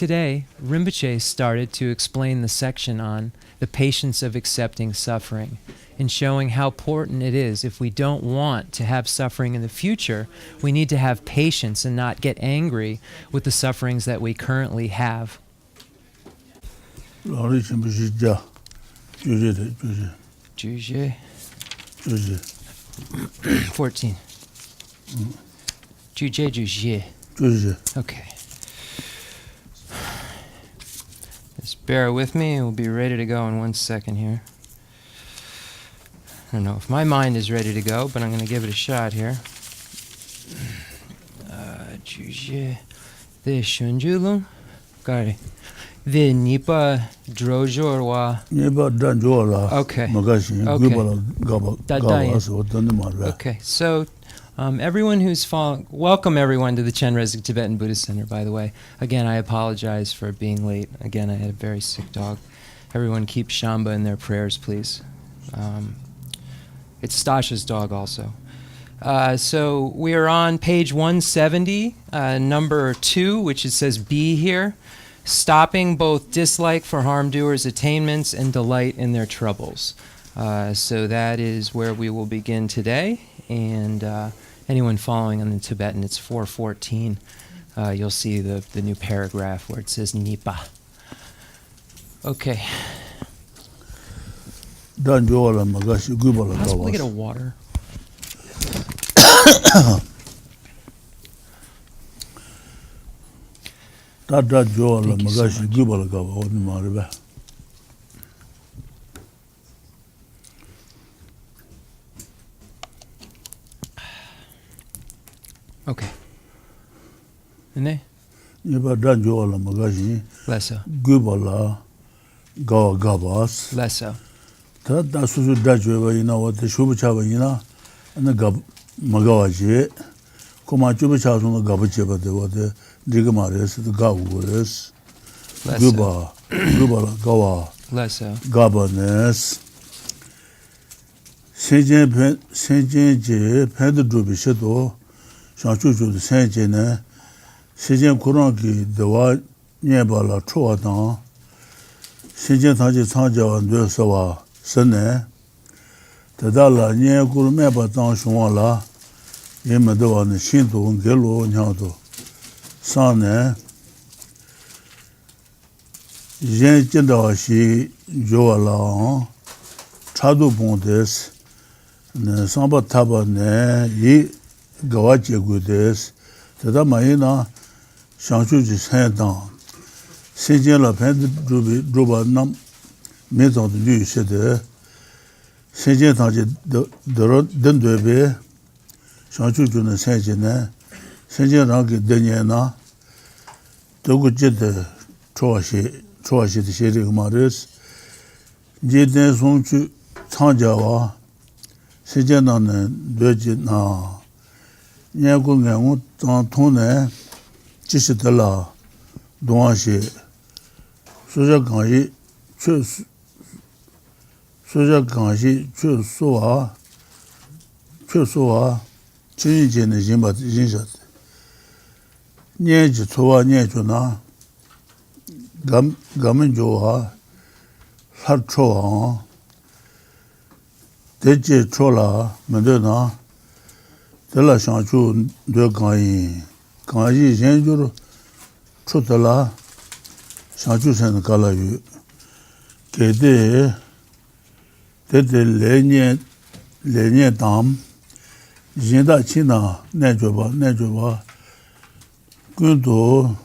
today, Rinpoche started to explain the section on the patience of accepting suffering and showing how important it is. If we don't want to have suffering in the future, we need to have patience and not get angry with the sufferings that we currently have. 14. Okay. Just bear with me, we'll be ready to go in 1 second here. I don't know if my mind is ready to go, but I'm going to give it a shot here. The Shunjulung? Got it. The Nipa Drojorwa. Nipa Drojorwa. Okay. Okay, so everyone who's following, welcome everyone to the Chenrezig Tibetan Buddhist Center, by the way. Again, I apologize for being late. Again, I had a very sick dog. Everyone keep Shamba in their prayers, please. It's Stasha's dog also. So we are on page 170, number 2, which it says B here. Stopping both dislike for harm doers' attainments and delight in their troubles. So that is where we will begin today. And anyone following on the Tibetan, it's 414. You'll see the new paragraph where it says Nipa. Okay. Possibly get a water. Thank you so much. Okay. And there? Less so. Less so. Less so. Governance. Sentient Pedro Shadow, Shanchu Sentient, Sentient Kurangi, the one nearby La Troatan, Sentient Taji Tanja and Dusawa, Sene, the Dalai near Guru Meba Tan Shumala, Yemado and Shinto, Gelo, Nyato, Sane, Jen Jendashi, Joala, Chadu Bondes. Samba taba ne yi gawaje gudes tada mayina shangshu ji sendan senjen la pen druba nam maison de lui de senjen tanje de dendebe shangshu ju ne senjen ne senjen rang ge denye na dogu jede choashi de sheri mares jeden songchu changjawa Sejana Dojina Yagunga Tantone Chishitala Doashi Soja Ganji Chusoa Chinjin Jimba Jinshat Nieji Toa Niejuna Gaminjoa Harchoa Deje Chola, Medina, de la Chanchu de Gayi, Gayi Genjur, Chotala, Chanchu Sen Galayu, Kede, Tete Lenye Dam, Jinda China, Nejoba, Gundo,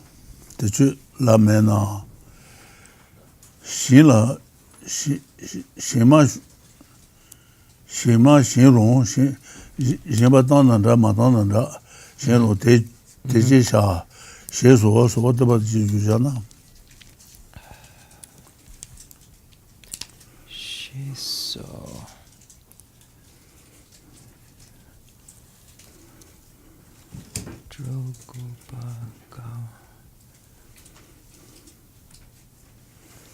Techu Lamena, Shila, Shima Shinrong, Shimba Tananda, Matananda, Shinro Tejisha, Sheso, so what about Jujana? Sheso. Drogobaga.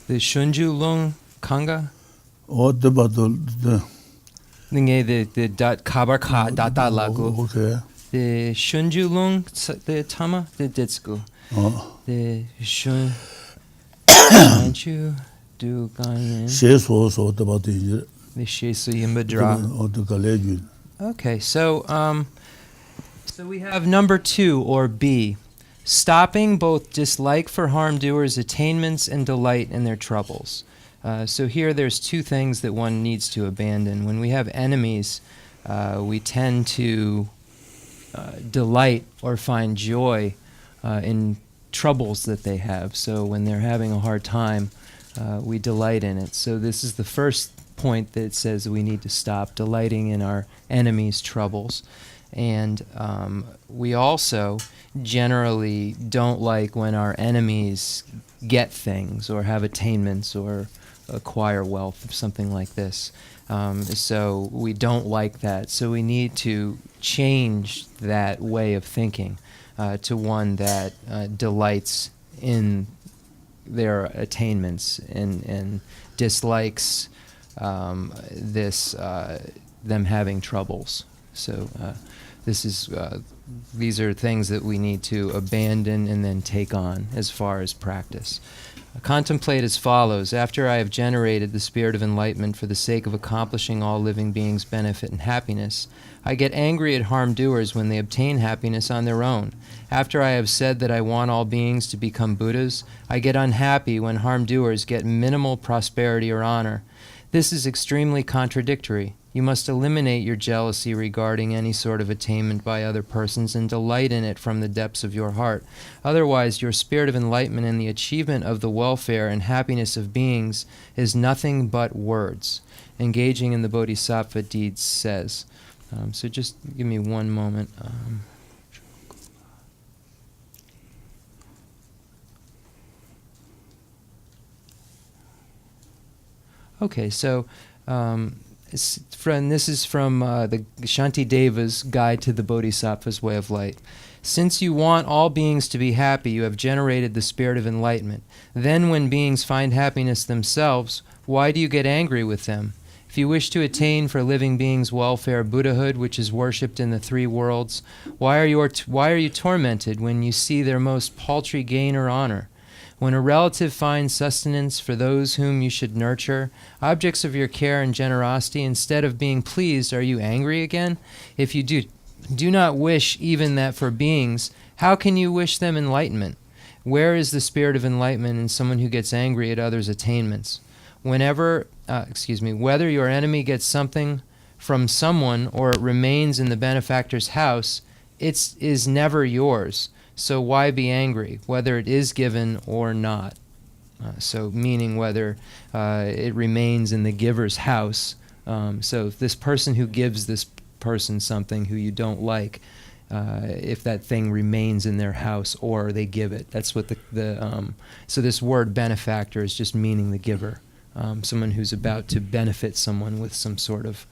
The Shunju Lung Kanga? What about the the dot kabarka data lagu. Okay. The Shunju Lung the Tama the Ditsuku. The shun Manchu do ganyan. The shesu yimbadra. Okay, so we have number 2, or B, stopping both dislike for harm doers' attainments and delight in their troubles. So here there's 2 things that one needs to abandon. When we have enemies, we tend to delight or find joy in troubles that they have. So when they're having a hard time, we delight in it. So this is the first point that says we need to stop delighting in our enemies' troubles. And we also generally don't like when our enemies get things or have attainments or acquire wealth or something like this. So we don't like that. So we need to change that way of thinking to one that delights in their attainments and dislikes them having troubles. So these are things that we need to abandon and then take on as far as practice. Contemplate as follows. After I have generated the spirit of enlightenment for the sake of accomplishing all living beings' benefit and happiness, I get angry at harm doers when they obtain happiness on their own. After I have said that I want all beings to become Buddhas, I get unhappy when harm doers get minimal prosperity or honor. This is extremely contradictory. You must eliminate your jealousy regarding any sort of attainment by other persons and delight in it from the depths of your heart. Otherwise, your spirit of enlightenment and the achievement of the welfare and happiness of beings is nothing but words. Engaging in the Bodhisattva deeds says. So just give me one moment. Okay, so this is from the Shantideva's Guide to the Bodhisattva's Way of Light. Since you want all beings to be happy, you have generated the spirit of enlightenment. Then when beings find happiness themselves, why do you get angry with them? If you wish to attain for living beings' welfare Buddhahood, which is worshipped in the 3 worlds, why are you tormented when you see their most paltry gain or honor? When a relative finds sustenance for those whom you should nurture, objects of your care and generosity, instead of being pleased, are you angry again? If you do not wish even that for beings, how can you wish them enlightenment? Where is the spirit of enlightenment in someone who gets angry at others' attainments? Whether your enemy gets something from someone or it remains in the benefactor's house, it is never yours. So why be angry, whether it is given or not? So meaning whether it remains in the giver's house. So if this person who gives this person something who you don't like, if that thing remains in their house or they give it, that's what so this word benefactor is just meaning the giver, someone who's about to benefit someone with some sort of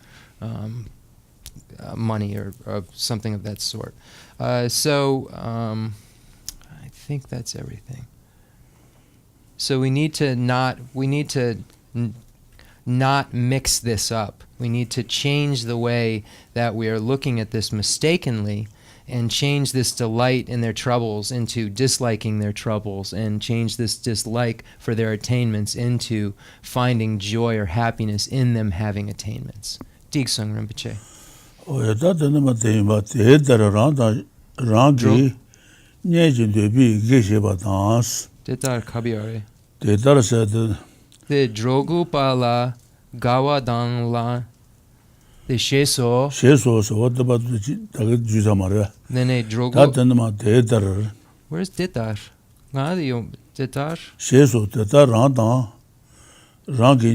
money or something of that sort. I think that's everything. So we need to not mix this up. We need to change the way that we are looking at this mistakenly and change this delight in their troubles into disliking their troubles, and change this dislike for their attainments into finding joy or happiness in them having attainments. Digsung Rinpoche. Detar Kabiare. The Drogu Pala Gawa Dang La. The Sheso. what about the Jusamara? Nene Drogu. Where's Detar? Detar? Sheso, Detar Randa. Rangi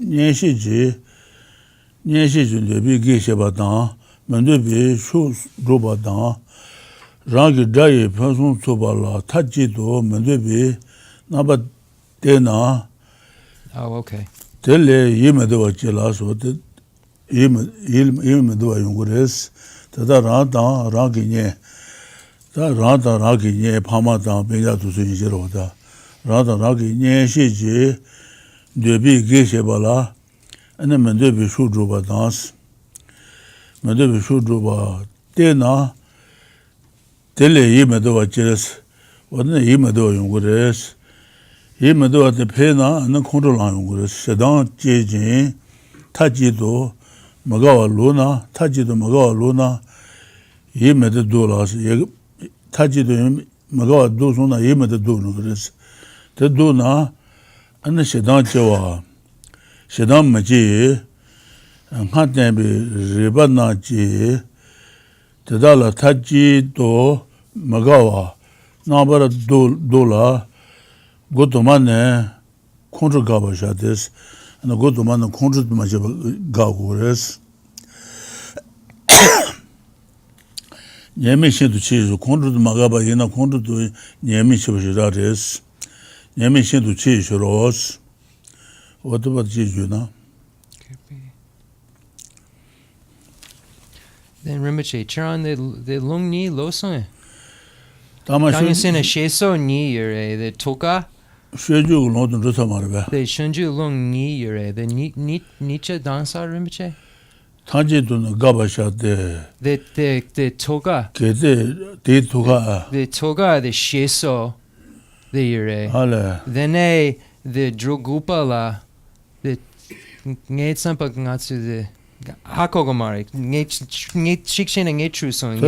Nyenshiji. Nyenshiji Debi Geshe Badan. Mendebi Shu Robadan. Rangi Dai Pensun Sobala. Tajido Mendebi Nabat Dena. Oh, okay. Tele Yemedova Chilas, what did Yemedova Yungures, Tata Randa, Rangi, Randa Rangi, Pamata, Bega to Sinjeroda, Randa Rangi, Shiji, Debi Geshe Bala, and then Mendebi Shudruba dance. Mendebi Shudruba Dena, Tele Yemedova Chilas, 원래 이마도 연구를 이마도 때 페나 안 컨트롤하는 연구를 세당 제진 타지도 뭐가 로나 타지도 뭐가 로나 이마도 돌아서 타지도 뭐가 도서나 이마도 도는 그래서 대도나 안 세당 저와 세당 맞지 한때비 리바나지 대달라 타지도 뭐가 나바라 돌라 고도만에 콘트 가버샤데스 나 고도만에 콘트 마저 가고레스 예미신도 치즈 콘트 마가바 이나 콘트도 예미시버시라데스 예미신도 치즈로스 어떻게 치즈나 Then Rinpoche, Charan the Lung Ni Losang. 다만 당신은 sheso ni yure, the toka, 쉐주 노든 저사 말해 the shunju lung ni yure, the nicha dansa Rinpoche. 타지도 가버샤데 The toga, 게데 데토가 the toga, the sheso, the yure. 알레 Then the drogupala, the ngay tsampa ngatsu the hakogamari, ngay shikshin and ngay trusong.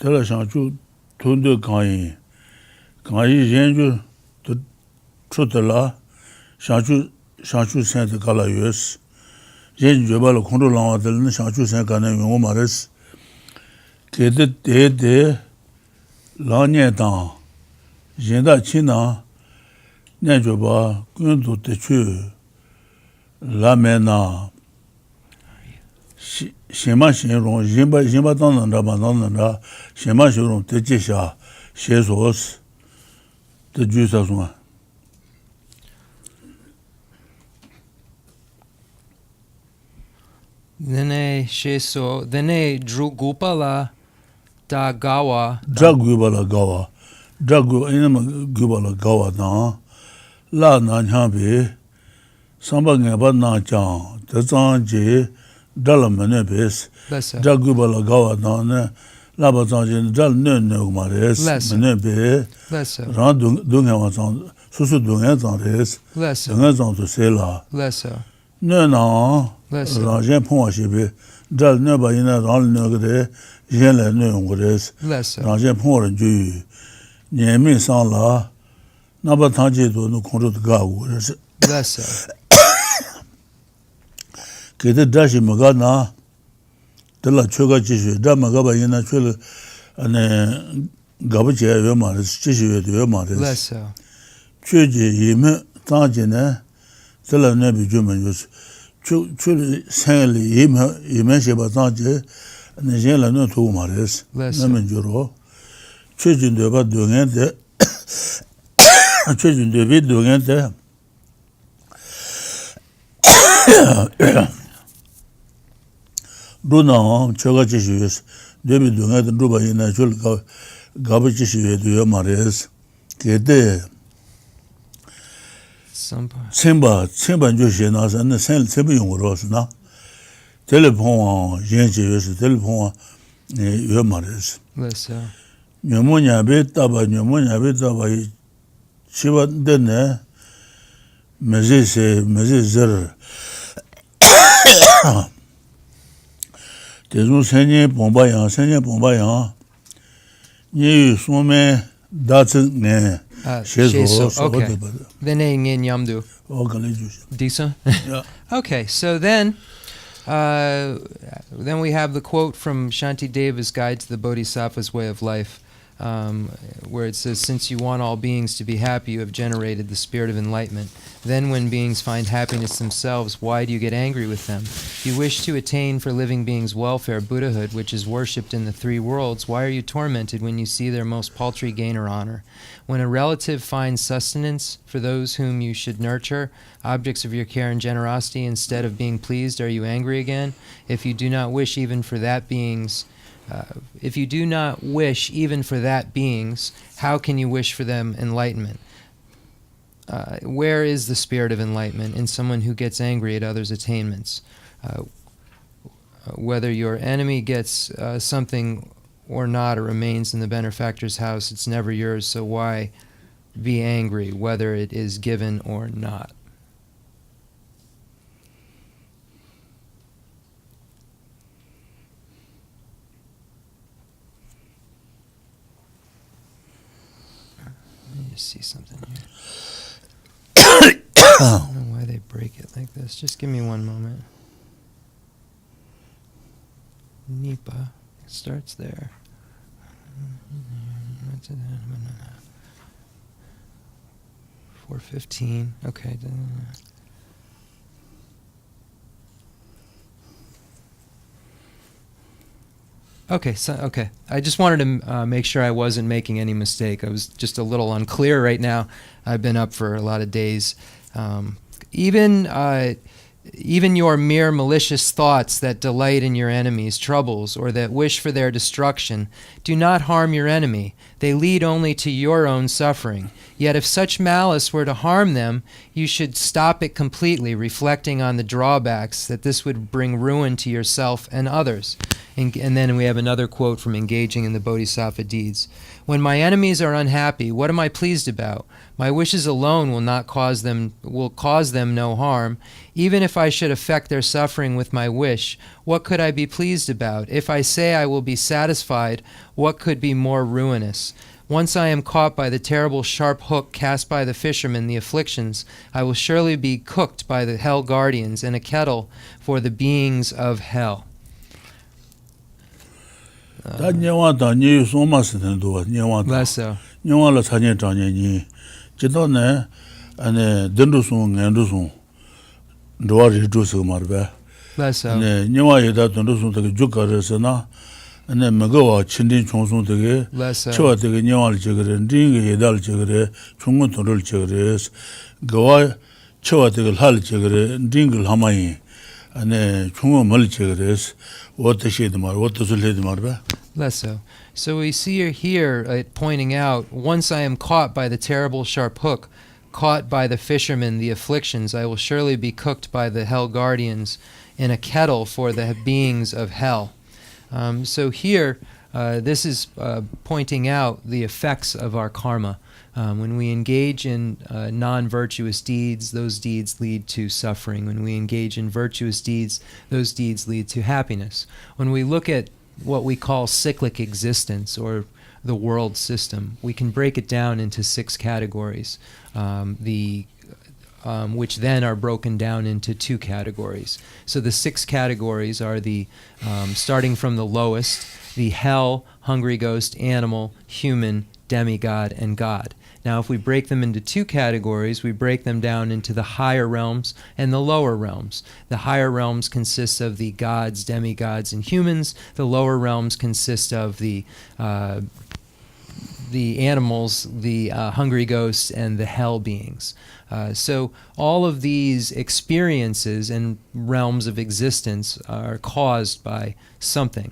tellashanchu tunde kanyi yenju chutala shanchu sente kala yus yenju jebala kondo langwa telne shanchu sente kane yungu mares kede de langye tang yenda china nyan jeba kundu techu lamena shima shinrong, yinba tang shima shinrong te jisha, she sos, te ju sa sunga. Then sheso, then drogupala da gawa. Dragubala gawa, inama gubala gawa tang, la na nyambi, samba ngaba na chang, te zang ji, Dalai bes Jagubala gawa na laba zangin dal no mares be ran dunga wa zang susu dunga zang res dunga zang to sela no na rajen pon wa be dal no ba ina ran no gre yen la no ngres rajen pon ren ju nian sang la na ba tang ji do no kong ga wu res kete dashi maga na tala choga chishu da maga ba yina chula ane gaba chaya yo maris chishu yo maris chuji yime tangji ne tala nebi juman yus chuli sengli yime sheba tangji ane jen la no tugu maris namin juro chuji ndoba dungen de chuji ndobi dungen de Runa choga chishu debi dunga de ruba ina chul gaba chishu yo mares kede semba jo shena sa na sen semba yung ros na telefon yenche yo telefon yo mares nyomonya be taba chiba dene meze zer 대중 생년 bombayang 니 소매 다츠네 sheso okay then ngin yamdu disa okay so then we have the quote from Shanti Deva's Guide to the Bodhisattva's Way of Life, where it says, since you want all beings to be happy, you have generated the spirit of enlightenment. Then when beings find happiness themselves, why do you get angry with them? If you wish to attain for living beings welfare, Buddhahood, which is worshipped in the three worlds, why are you tormented when you see their most paltry gain or honor? When a relative finds sustenance for those whom you should nurture, objects of your care and generosity, instead of being pleased, are you angry again? If you do not wish even for that beings, how can you wish for them enlightenment? Where is the spirit of enlightenment in someone who gets angry at others' attainments? Whether your enemy gets something or not, it remains in the benefactor's house. It's never yours, so why be angry whether it is given or not? Let me just see something here. I don't know why they break it like this. Just give me one moment. Nipa starts there. 4:15. Okay. Okay. I just wanted to make sure I wasn't making any mistake. I was just a little unclear right now. I've been up for a lot of days. Even your mere malicious thoughts that delight in your enemy's troubles or that wish for their destruction do not harm your enemy. They lead only to your own suffering. Yet if such malice were to harm them, you should stop it completely, reflecting on the drawbacks that this would bring ruin to yourself and others. And then we have another quote from Engaging in the Bodhisattva Deeds. When my enemies are unhappy, what am I pleased about? My wishes alone will cause them no harm. Even if I should affect their suffering with my wish, what could I be pleased about? If I say I will be satisfied, what could be more ruinous? Once I am caught by the terrible sharp hook cast by the fishermen, the afflictions, I will surely be cooked by the hell guardians in a kettle for the beings of hell. Less so. Less so. Less so. So we see here pointing out, once I am caught by the terrible sharp hook, caught by the fishermen, the afflictions, I will surely be cooked by the hell guardians in a kettle for the beings of hell. So here, this is pointing out the effects of our karma. When we engage in non-virtuous deeds, those deeds lead to suffering. When we engage in virtuous deeds, those deeds lead to happiness. When we look at what we call cyclic existence, or the world system, we can break it down into 6 categories, which then are broken down into 2 categories. So the 6 categories are starting from the lowest, the hell, hungry ghost, animal, human, demigod, and God. Now, if we break them into 2 categories, we break them down into the higher realms and the lower realms. The higher realms consist of the gods, demigods, and humans. The lower realms consist of the animals, the hungry ghosts, and the hell beings. So all of these experiences and realms of existence are caused by something.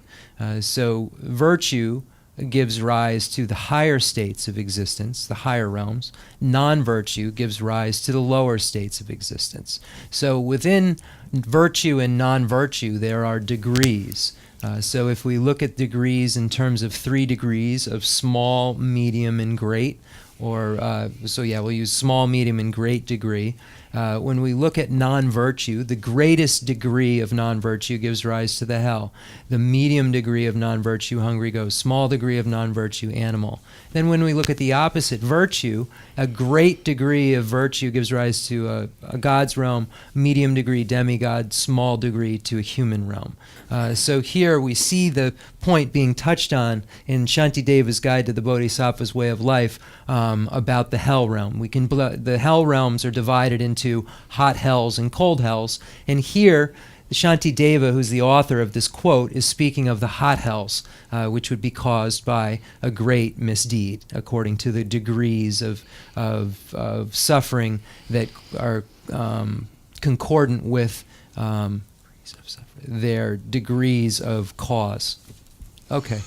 So virtue gives rise to the higher states of existence, the higher realms. Non-virtue gives rise to the lower states of existence. So within virtue and non-virtue, there are degrees. So if we look at degrees in terms of 3 degrees of small, medium, and great, we'll use small, medium, and great degree. When we look at non-virtue, the greatest degree of non-virtue gives rise to the hell. The medium degree of non-virtue, hungry ghost. Small degree of non-virtue, animal. Then when we look at the opposite, virtue, a great degree of virtue gives rise to a god's realm, medium degree, demigod, small degree to a human realm. So here we see the point being touched on in Shantideva's Guide to the Bodhisattva's Way of Life about the hell realm. The hell realms are divided into hot hells and cold hells, and here Shantideva, who's the author of this quote, is speaking of the hot hells, which would be caused by a great misdeed, according to the degrees of suffering that are concordant with their degrees of cause. Okay.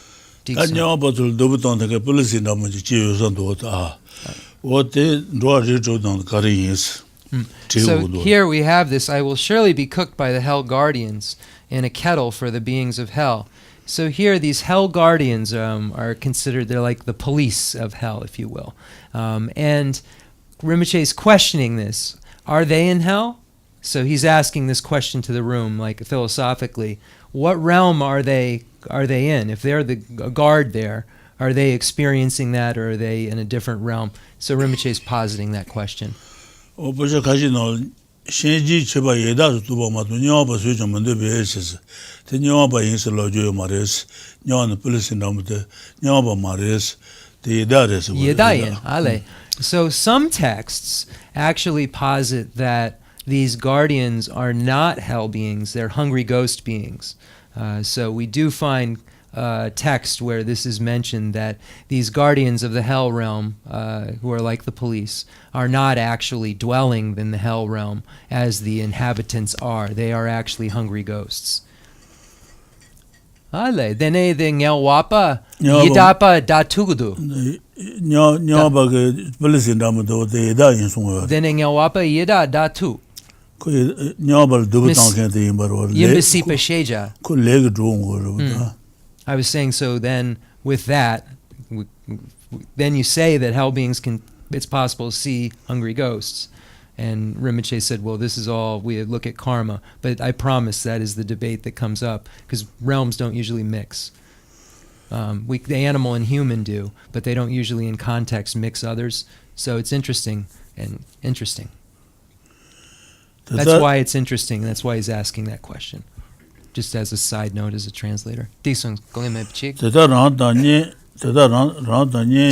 So here we have this, I will surely be cooked by the hell guardians in a kettle for the beings of hell. So here, these hell guardians are considered, they're like the police of hell, if you will. And Rinpoche is questioning this. Are they in hell? So he's asking this question to the room, like philosophically. What realm are they in? If they're a guard there, are they experiencing that, or are they in a different realm? So Rinpoche is positing that question. 신지 제바 예다도 두바마도 녀바 수좀 문제 베시스 te 녀바 인스 로조 마레스 녀는 플리스 나무데 녀바 마레스 te 예다레스 Yedayin, ale. So some texts actually posit that these guardians are not hell beings, they're hungry ghost beings. So we do find text where this is mentioned, that these guardians of the hell realm, who are like the police, are not actually dwelling in the hell realm as the inhabitants are. They are actually hungry ghosts. Ale, dene de nyawapa yidapa datugudu. 녀바 그 플리스 나무도 te 예다 인송어 Dene nyawapa yida datu. 그 녀바 두부 당케데 임바로 Yimbisipa sheja. 그 레그 좋은 거로 I was saying, so then with that, then you say that hell beings it's possible to see hungry ghosts. And Rinpoche said, well, this is all, we look at karma. But I promise that is the debate that comes up, because realms don't usually mix. The animal and human do, but they don't usually in context mix others. So it's interesting. That's why it's interesting. That's why he's asking that question. Just as a side note, as a translator. Disung, golime pchik. Teta rang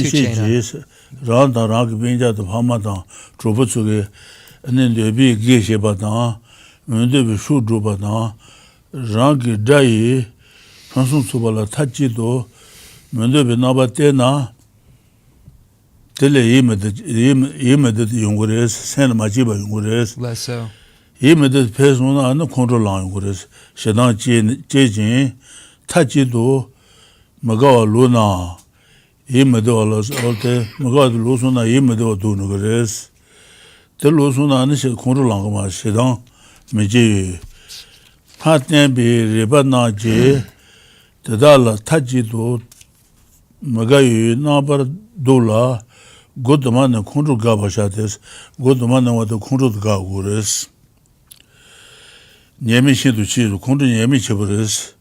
shi rang rang binja de phama da zhubu zuge nen de bi ge she ba da men de bi shu zhu ba da rang ge dai fan sun su ba la ta ji do men de bi na ba te na de le yim de yong ge res sen ma ji ba yong ge res Less so. yim de pe sun na an control la yong ge res she dang ji jin ta ji do ma ga lu na 이메도라스 올때 뭐가 로스나 이메도 도는 거레스 들 로스나 아니 컨트롤한 거 마시다 메지 파트네비 리바나지 대달라 타지도 뭐가이 나버 돌라 고드만 컨트롤 가바샤데스 고드만 와도 컨트롤 가고레스 예미시도 치도 컨트롤 예미치 버레스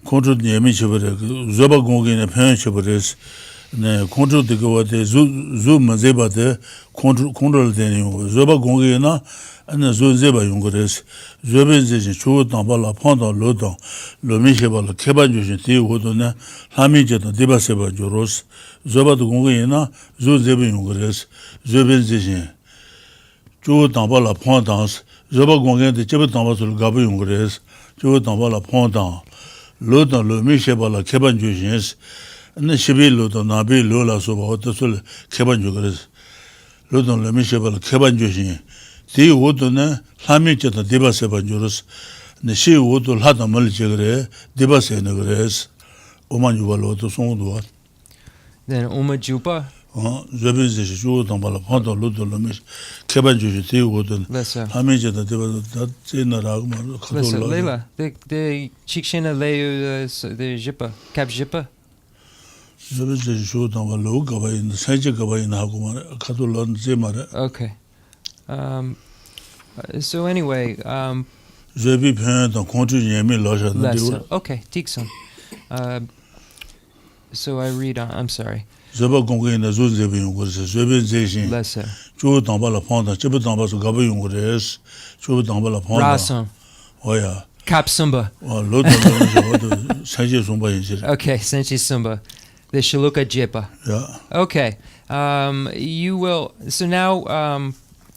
control yemi chibare zoba gongi ne phen chibare ne control de go de zu mazeba de control de ne zoba gongi na ana zo zeba yongores zobe je chu da ba la phan da lo da lo mi che ba la ke ba ju ti ho do ne la mi je da de ba se ba joros zoba de gongi na zo zeba yongores zobe je chu da ba la phan da zoba gongi de che ba da ba so ga ba yongores chu da ba la phan da 로도 로미셰발라 케반주신스 네 시빌로도 나비 로라소 바오토솔 케반주그레스 로도 로미셰발라 케반주신 디오도네 하미체다 디바세반주르스 네 시오도 하다 멀지그레 디바세네 그레스 오만주발로도 송도 Then Umajupa. 저빈지 주도 발라 판도 로도 로미 케반주시 디오도 하미체다 디바다 제나라고 말 Listen, Leila, the Chikshena Leu, the Jipa, Cap Jipa. 저빈지 주도 발로 가바인 사이제 가바인 하고 말 카톨런 제마레. Okay. So anyway, 제비 편도 컨트리 예미 러셔는 okay, Tikson. So I read on, I'm sorry. 저바 공개는 조제비 용거스 저빈 제신. Lesser. 조 담발라 폰다 저부 담바서 가바 용거레스. 조 담발라 폰다. Rasam. 오야. Kapsumba. 로도 사이제 송바인지. Okay, Senchi Sumba. The Shaluka Jipa. Yeah. Okay. You will, so now,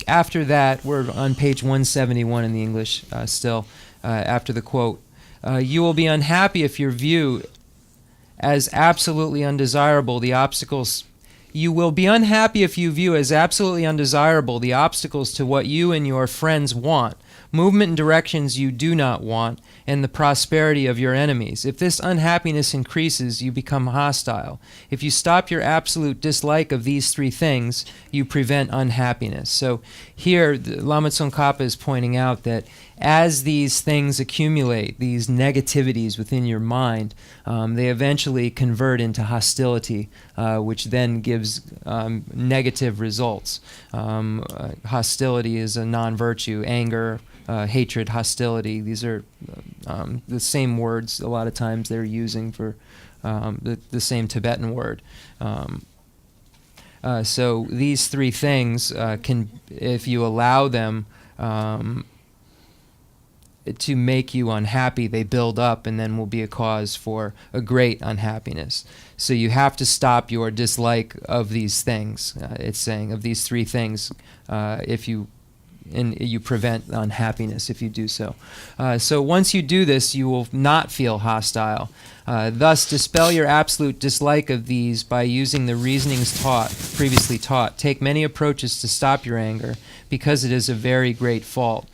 after that, we're on page 171 in the English still, after the quote. You will be unhappy if your view as absolutely undesirable the obstacles. You will be unhappy if you view as absolutely undesirable the obstacles to what you and your friends want, movement in directions you do not want, and the prosperity of your enemies. If this unhappiness increases, you become hostile. If you stop your absolute dislike of these three things, you prevent unhappiness. So here, Lama Tsongkhapa is pointing out that as these things accumulate, these negativities within your mind, they eventually convert into hostility, which then gives negative results. Hostility is a non-virtue. Anger, hatred, hostility, these are the same words a lot of times they're using for the same Tibetan word. So these three things can, if you allow them to make you unhappy, they build up and then will be a cause for a great unhappiness. So you have to stop your dislike of these things. It's saying of these three things, if you prevent unhappiness if you do so. So once you do this, you will not feel hostile. Thus, dispel your absolute dislike of these by using the reasonings previously taught. Take many approaches to stop your anger, because it is a very great fault.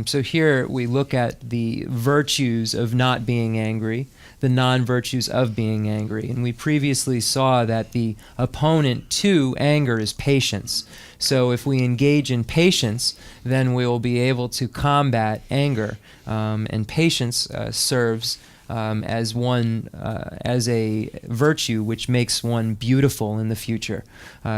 So here we look at the virtues of not being angry, the non-virtues of being angry. And we previously saw that the opponent to anger is patience. So if we engage in patience, then we will be able to combat anger. And patience serves as a virtue which makes one beautiful in the future.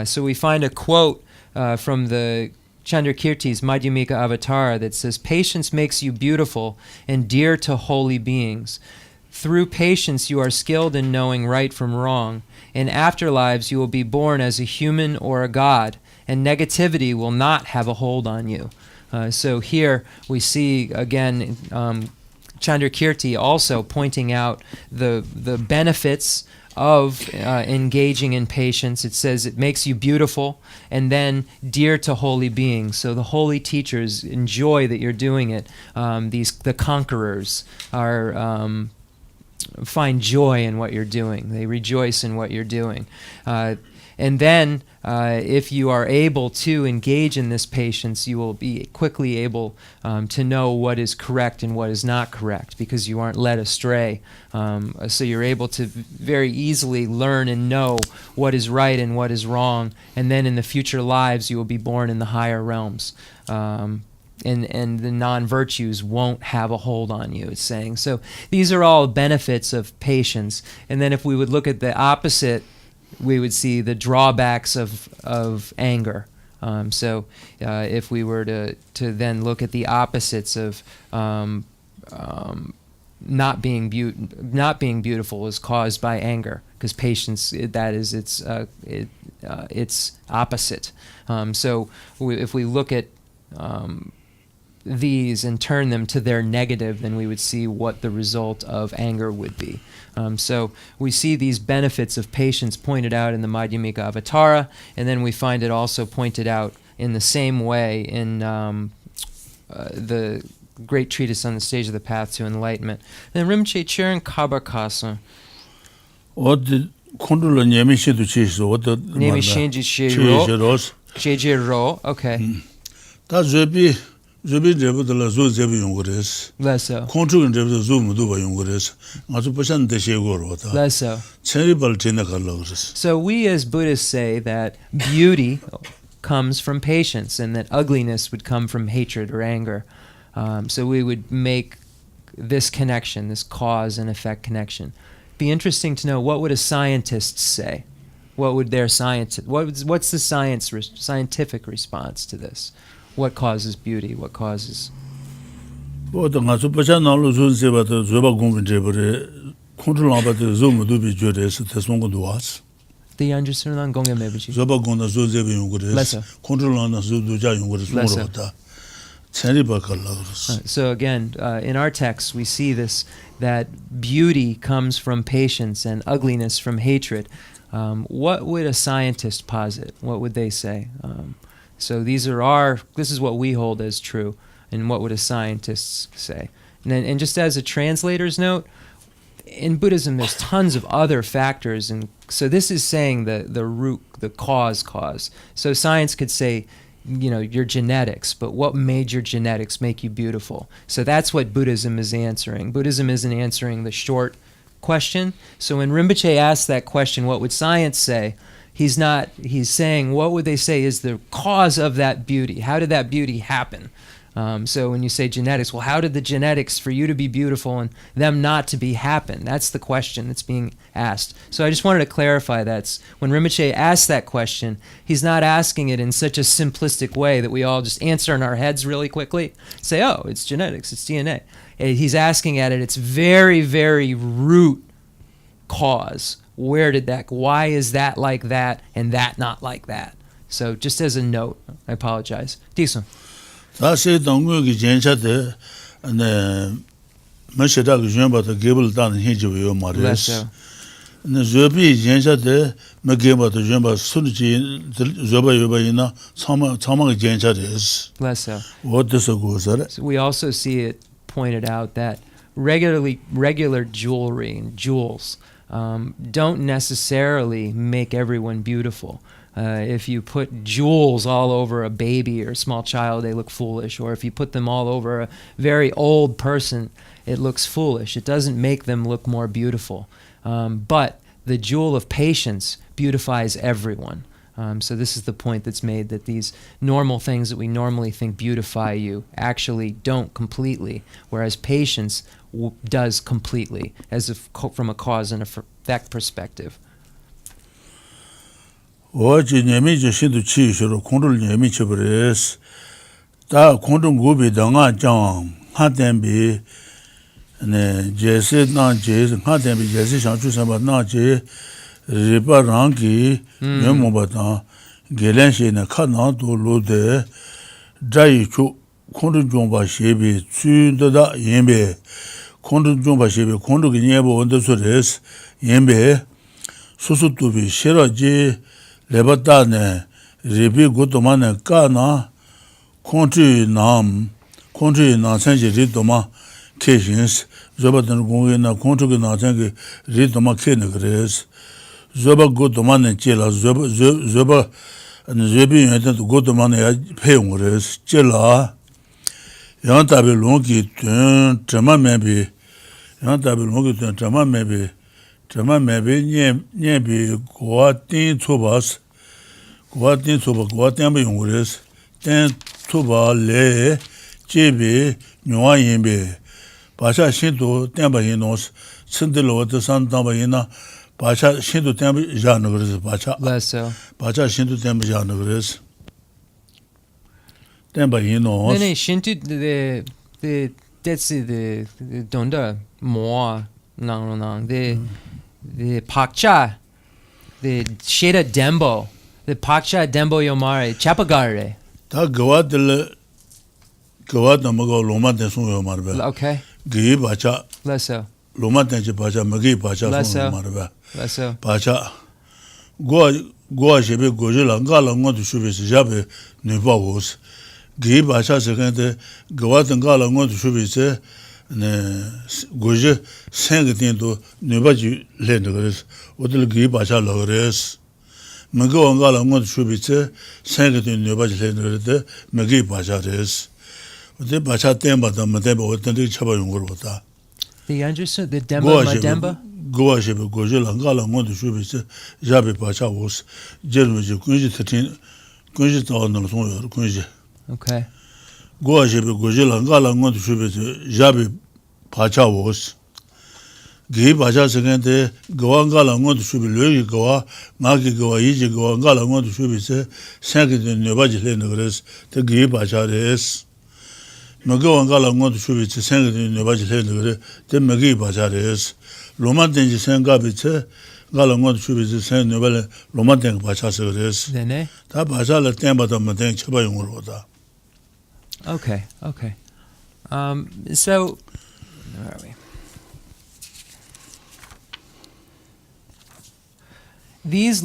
So we find a quote from the Chandrakirti's Madhyamika Avatara that says, "Patience makes you beautiful and dear to holy beings. Through patience you are skilled in knowing right from wrong. In afterlives you will be born as a human or a god, and negativity will not have a hold on you." So here we see again Chandrakirti also pointing out the benefits of engaging in patience. It says it makes you beautiful and then dear to holy beings. So the holy teachers enjoy that you're doing it. The conquerors find joy in what you're doing. They rejoice in what you're doing. And then if you are able to engage in this patience, you will be quickly able to know what is correct and what is not correct, because you aren't led astray. So you're able to very easily learn and know what is right and what is wrong. And then in the future lives, you will be born in the higher realms. And the non-virtues won't have a hold on you, it's saying. So these are all benefits of patience. And then if we would look at the opposite, we would see the drawbacks of anger. So if we were to then look at the opposites of not being beautiful is caused by anger, because patience, that is its opposite. So if we look at these and turn them to their negative, then we would see what the result of anger would be. So we see these benefits of patience pointed out in the Madhyamika Avatara, and then we find it also pointed out in the same way in the great treatise on the stage of the path to enlightenment. Then Rinpoche Chern Kabarkasa. What the control Nemi Shindu Chiso, what the Nemi Shinji Shiro. Okay. That's Zubi Debu de la Zu Zebi Yungures. Lesso. Control and Debu Zoom Duba Yungures. Mazupasan de Shegorota. Lesso. Cheribal Tinaka. So we as Buddhists say that beauty comes from patience and that ugliness would come from hatred or anger. So we would make this connection, this cause and effect connection. Be interesting to know, what would a scientist say? What would their what's the scientific response to this? What causes beauty? What causes? Do you understand Gongya Mebuchi? So again, in our text, we see this, that beauty comes from patience and ugliness from hatred. What would a scientist posit? What would they say? So this is what we hold as true, and what would a scientist say? And just as a translator's note, in Buddhism there's tons of other factors, and so this is saying the root, the cause. So science could say, your genetics, but what made your genetics make you beautiful? So that's what Buddhism is answering. Buddhism isn't answering the short question. So when Rinpoche asks that question, what would science say? He's saying, what would they say is the cause of that beauty? How did that beauty happen? So when you say genetics, well, how did the genetics for you to be beautiful and them not to be happen? That's the question that's being asked. So I just wanted to clarify that. When Rinpoche asks that question, he's not asking it in such a simplistic way that we all just answer in our heads really quickly. Say, oh, it's genetics, it's DNA. He's asking at it its very, very root cause. Where did that, why is that like that and that not like that? So just as a note, I apologize. Disun. 다시 동국이 전차대 네 마셔다고 전부터 개불 다는 해줘요 말이야. 네 저비 전차대 먹게부터 전부 술지 저바요바이나 참마가 전차대스. Lesso. 어디서 고서래? We also see it pointed out that regular jewelry and jewels don't necessarily make everyone beautiful. If you put jewels all over a baby or a small child, they look foolish. Or if you put them all over a very old person, it looks foolish. It doesn't make them look more beautiful. But the jewel of patience beautifies everyone. So this is the point that's made, that these normal things that we normally think beautify you actually don't completely, whereas patience does completely, from a cause and effect perspective. 어제 녀미저 신도 치시로 공를 녀미 쳐버렸어. 다 공동 고비 당아장 하덴비 네 제세 나제 하덴비 제세 상주선바 나제 리바랑기 녀모바다 게렌시나 카나도 로데 자이초 공동 좀바 셰비 춘도다 예베 공동 좀바 셰비 공동이 녀보 언더소레스 예베 수수도비 싫어지 레바다네 리비 고도마네 까나 콘트리 남 산지 리도마 케신스 저바든 공에나 콘트리 나산게 리도마 케네 그레스 저바 고도마네 젤라 저바 제비 연도 고도마네 페용레스 젤라 양타베 롱기 튼 자마메비 양타베 롱기 튼 자마메비 녜비 고아틴 초바스 고아틴 용그레스 땐 초바레 제비 뇨아인베 바샤 신도 땜바이노스 신들로도 산다바이나 바샤 신도 땜비 자노 그래서 바샤 신도 땜비 자노 그래서 땜바이노스 네네 신도 the that's the donda more no the pakcha the sheda dembo the pakcha dembo yomare chapagare 다 그와들 먹어 로마데 송요 말베 okay 기 바차 lesso 로마데 바차 먹이 바차 송요 말베 lesso 바차 고아셰베 고질랑가랑 것도 수비스 잡에 네바고스 기 바차 세간데 고아등가랑 것도 수비스 네 고제 생게된도 네바지 렌도 그래서 어딜 기 바차 러그레스 먹어가랑 것도 수비스 생게된 네바지 렌도 그래서 먹이 바차레스 어디 바차 때마다 뭐대고 어떤 데 쳐봐 용걸 보다 the understood the demba mademba 고아셰베 고질랑가랑 것도 수비스 잡에 바차 오스 제르지 군지 특징 군지 떠는 송요 군지 okay 고아셰베 고질랑가랑 것도 수비스 잡에 바차 오스 기 바차 생한테 고안가랑 것도 수비를 고아 나기 고아 이지 고안가랑 것도 수비스 생기된 네바지 렌도 그래서 기 바차레스 먹어간가랑 것도 수비스 생기된 네바지 렌도 그래 대먹이 바차레스 로마덴지 생각비체 가랑 것도 수비스 생 네발 로마덴 바차서 그래서 네네 다 바차를 땜바다 뭐된 쳐봐 용으로 보다 okay so where are we? These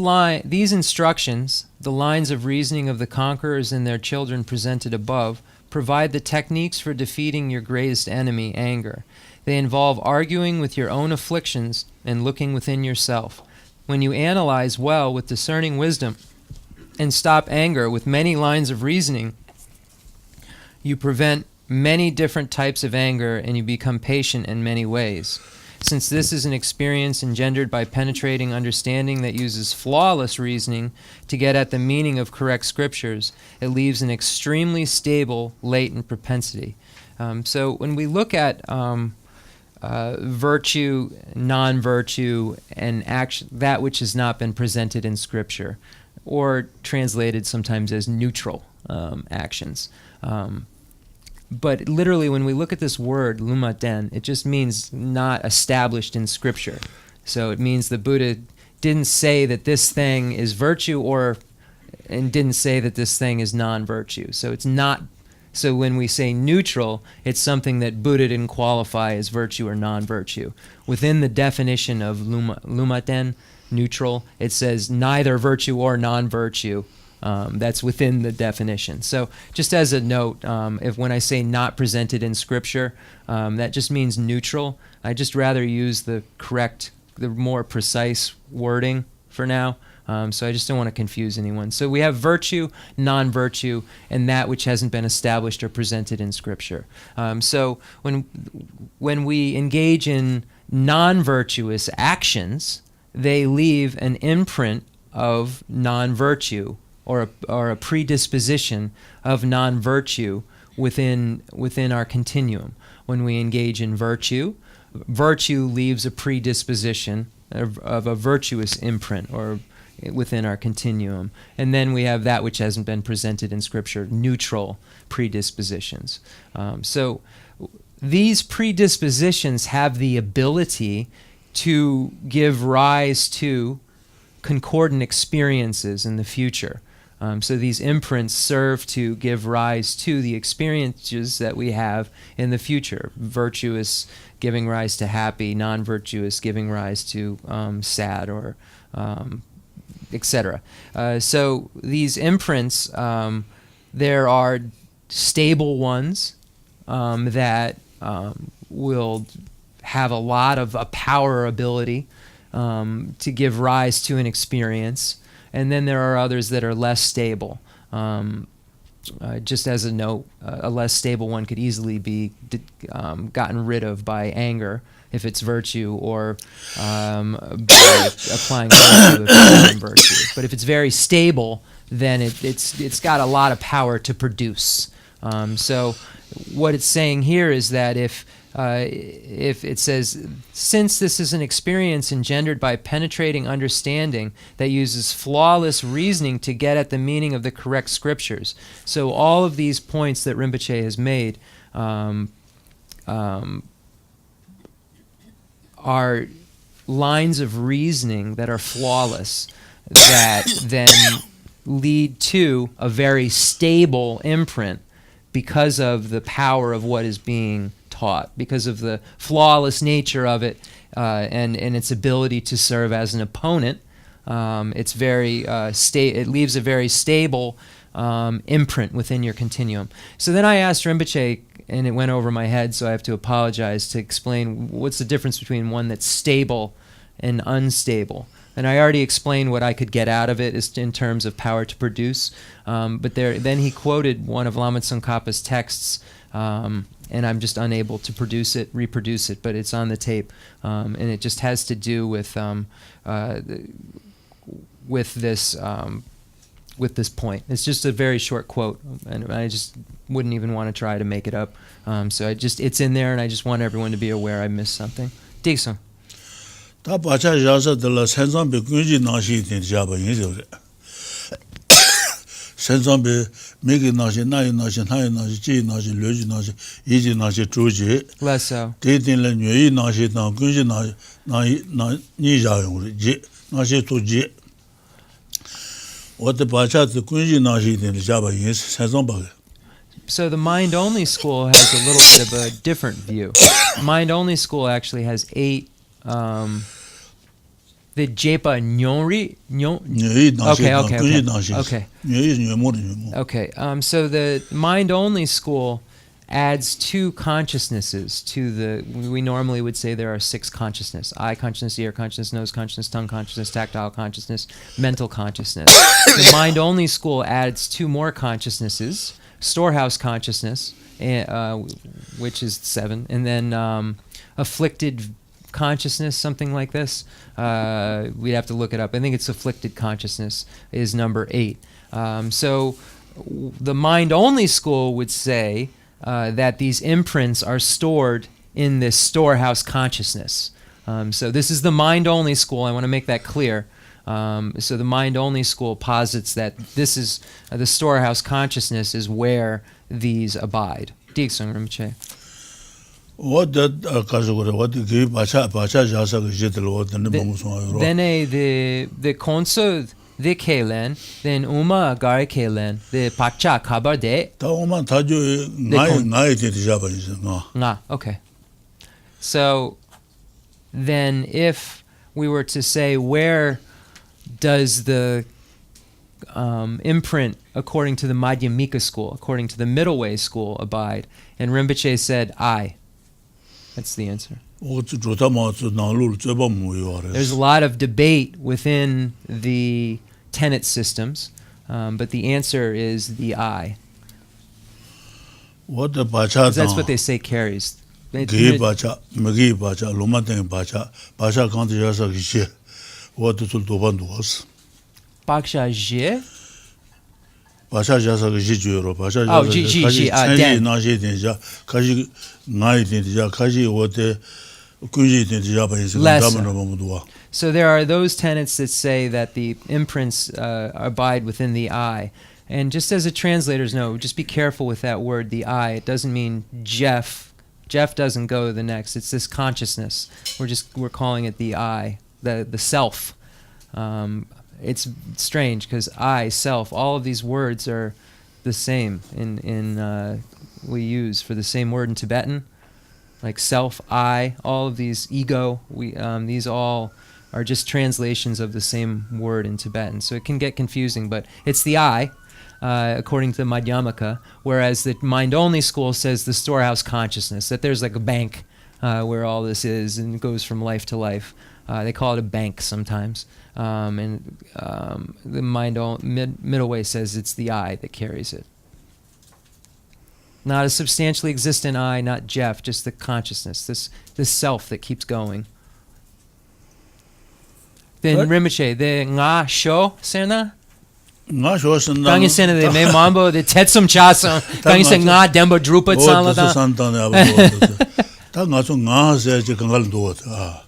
instructions, the lines of reasoning of the conquerors and their children presented above, provide the techniques for defeating your greatest enemy, anger. They involve arguing with your own afflictions and looking within yourself. When you analyze well with discerning wisdom and stop anger with many lines of reasoning, you prevent many different types of anger and you become patient in many ways. Since this is an experience engendered by penetrating understanding that uses flawless reasoning to get at the meaning of correct scriptures, it leaves an extremely stable, latent propensity. So when we look at virtue, non-virtue, and action, that which has not been presented in Scripture, or translated sometimes as neutral actions. But literally, when we look at this word, lumaten, it just means not established in Scripture. So it means the Buddha didn't say that this thing is virtue, and didn't say that this thing is non-virtue. So it's not. So when we say neutral, it's something that Buddha didn't qualify as virtue or non-virtue. Within the definition of lumaten, neutral, it says neither virtue or non-virtue. That's within the definition. So just as a note, if when I say not presented in Scripture, that just means neutral. I just rather use the more precise wording for now. So I just don't want to confuse anyone. So we have virtue, non-virtue, and that which hasn't been established or presented in Scripture. So when we engage in non-virtuous actions, they leave an imprint of non-virtue or a predisposition of non-virtue within our continuum. When we engage in virtue, virtue leaves a predisposition of a virtuous imprint or within our continuum. And then we have that which hasn't been presented in Scripture, neutral predispositions. So these predispositions have the ability to give rise to concordant experiences in the future. So these imprints serve to give rise to the experiences that we have in the future. Virtuous giving rise to happy, non-virtuous giving rise to sad or etc. So these imprints, there are stable ones that will have a lot of a power ability to give rise to an experience, and then there are others that are less stable. Just as a note, a less stable one could easily be gotten rid of by anger if it's virtue, or by applying virtue if it's non-virtue. But if it's very stable, then it's got a lot of power to produce. So what it's saying here is that if it says, since this is an experience engendered by penetrating understanding that uses flawless reasoning to get at the meaning of the correct scriptures. So all of these points that Rinpoche has made are lines of reasoning that are flawless, that then lead to a very stable imprint because of the power of what is being taught, because of the flawless nature of it, and its ability to serve as an opponent. It's very it leaves a very stable imprint within your continuum. So then I asked Rinpoche, and it went over my head, so I have to apologize, to explain what's the difference between one that's stable and unstable. And I already explained what I could get out of it is in terms of power to produce. But then he quoted one of Lama Tsongkhapa's texts, and I'm just unable to reproduce it, but it's on the tape. And it just has to do with this point. It's just a very short quote, and I just wouldn't even want to try to make it up. So it's in there, and I just want everyone to be aware I missed something. Dixon. 다 바차 야서들 생선비 군지 나시 된 잡아 인저래 생선비 메기 나시 나이 나시 나이 나시 지 나시 려지 나시 이지 나시 조지 Less so. 대된래 뇌이 나시 나 군지 나시 나이 니자용 우리 지 나시 도지 어때 바차 군지 나시 된 잡아 인 생선바. So the mind-only school has a little bit of a different view. Mind-only school actually has 8. The Jepa Nyori. Okay. So the mind-only school adds 2 consciousnesses to the. We normally would say there are 6 consciousness: eye consciousness, ear consciousness, nose consciousness, tongue consciousness, tactile consciousness, mental consciousness. The mind-only school adds 2 more consciousnesses: storehouse consciousness, which is 7, and then afflicted consciousness, something like this. We'd have to look it up. I think it's afflicted consciousness is number 8. So the mind-only school would say that these imprints are stored in this storehouse consciousness. So this is the mind-only school. I want to make that clear. So the mind-only school posits that this is the storehouse consciousness is where these abide. Geshe Rinpoche. What that category? What give bacha jasa ke jetel what ne bomu so ro. Then the Khensur the Kelen, then Uma Gare Kelen, the Pacha Kabar de. Ta uma ta jo ngai te jaba ni nga. Okay. So then if we were to say where does the imprint according to the Madhyamika school, according to the middle way school abide, and Rinpoche said I. That's the answer. There's a lot of debate within the tenet systems, but the answer is the I. What the bacha? That's what they say carries. Gi bacha, magi bacha, loma teng bacha, bacha kanti jasa gishe. What the tultoban was? Baksha je. Bacha jasa gishe juro. Bacha jasa. Dan. Na je denja. Kaji ngai denja. Kaji what the kuji denja ba isi. So there are those tenets that say that the imprints abide within the I. And just as a translator's note, just be careful with that word, the I. It doesn't mean Jeff. Jeff doesn't go to the next. It's this consciousness. We're calling it the I, the self. It's strange because I, self, all of these words are the same in we use for the same word in Tibetan, like self, I, all of these ego. These all are just translations of the same word in Tibetan. So it can get confusing, but it's the I, according to the Madhyamaka, whereas the mind-only school says the storehouse consciousness, that there's like a bank where all this is and it goes from life to life. They call it a bank sometimes. And the middle way says it's the I that carries it. Not a substantially existent I, not Jeff, just the consciousness, this self that keeps going. Then Rinpoche, the nga sho sena? Nga sho sena. Kangi sena de me mambo de tetsum chasam. Kangi sen nga dembo drupa tsanla da. Ta nga so nga se je kangal do ta.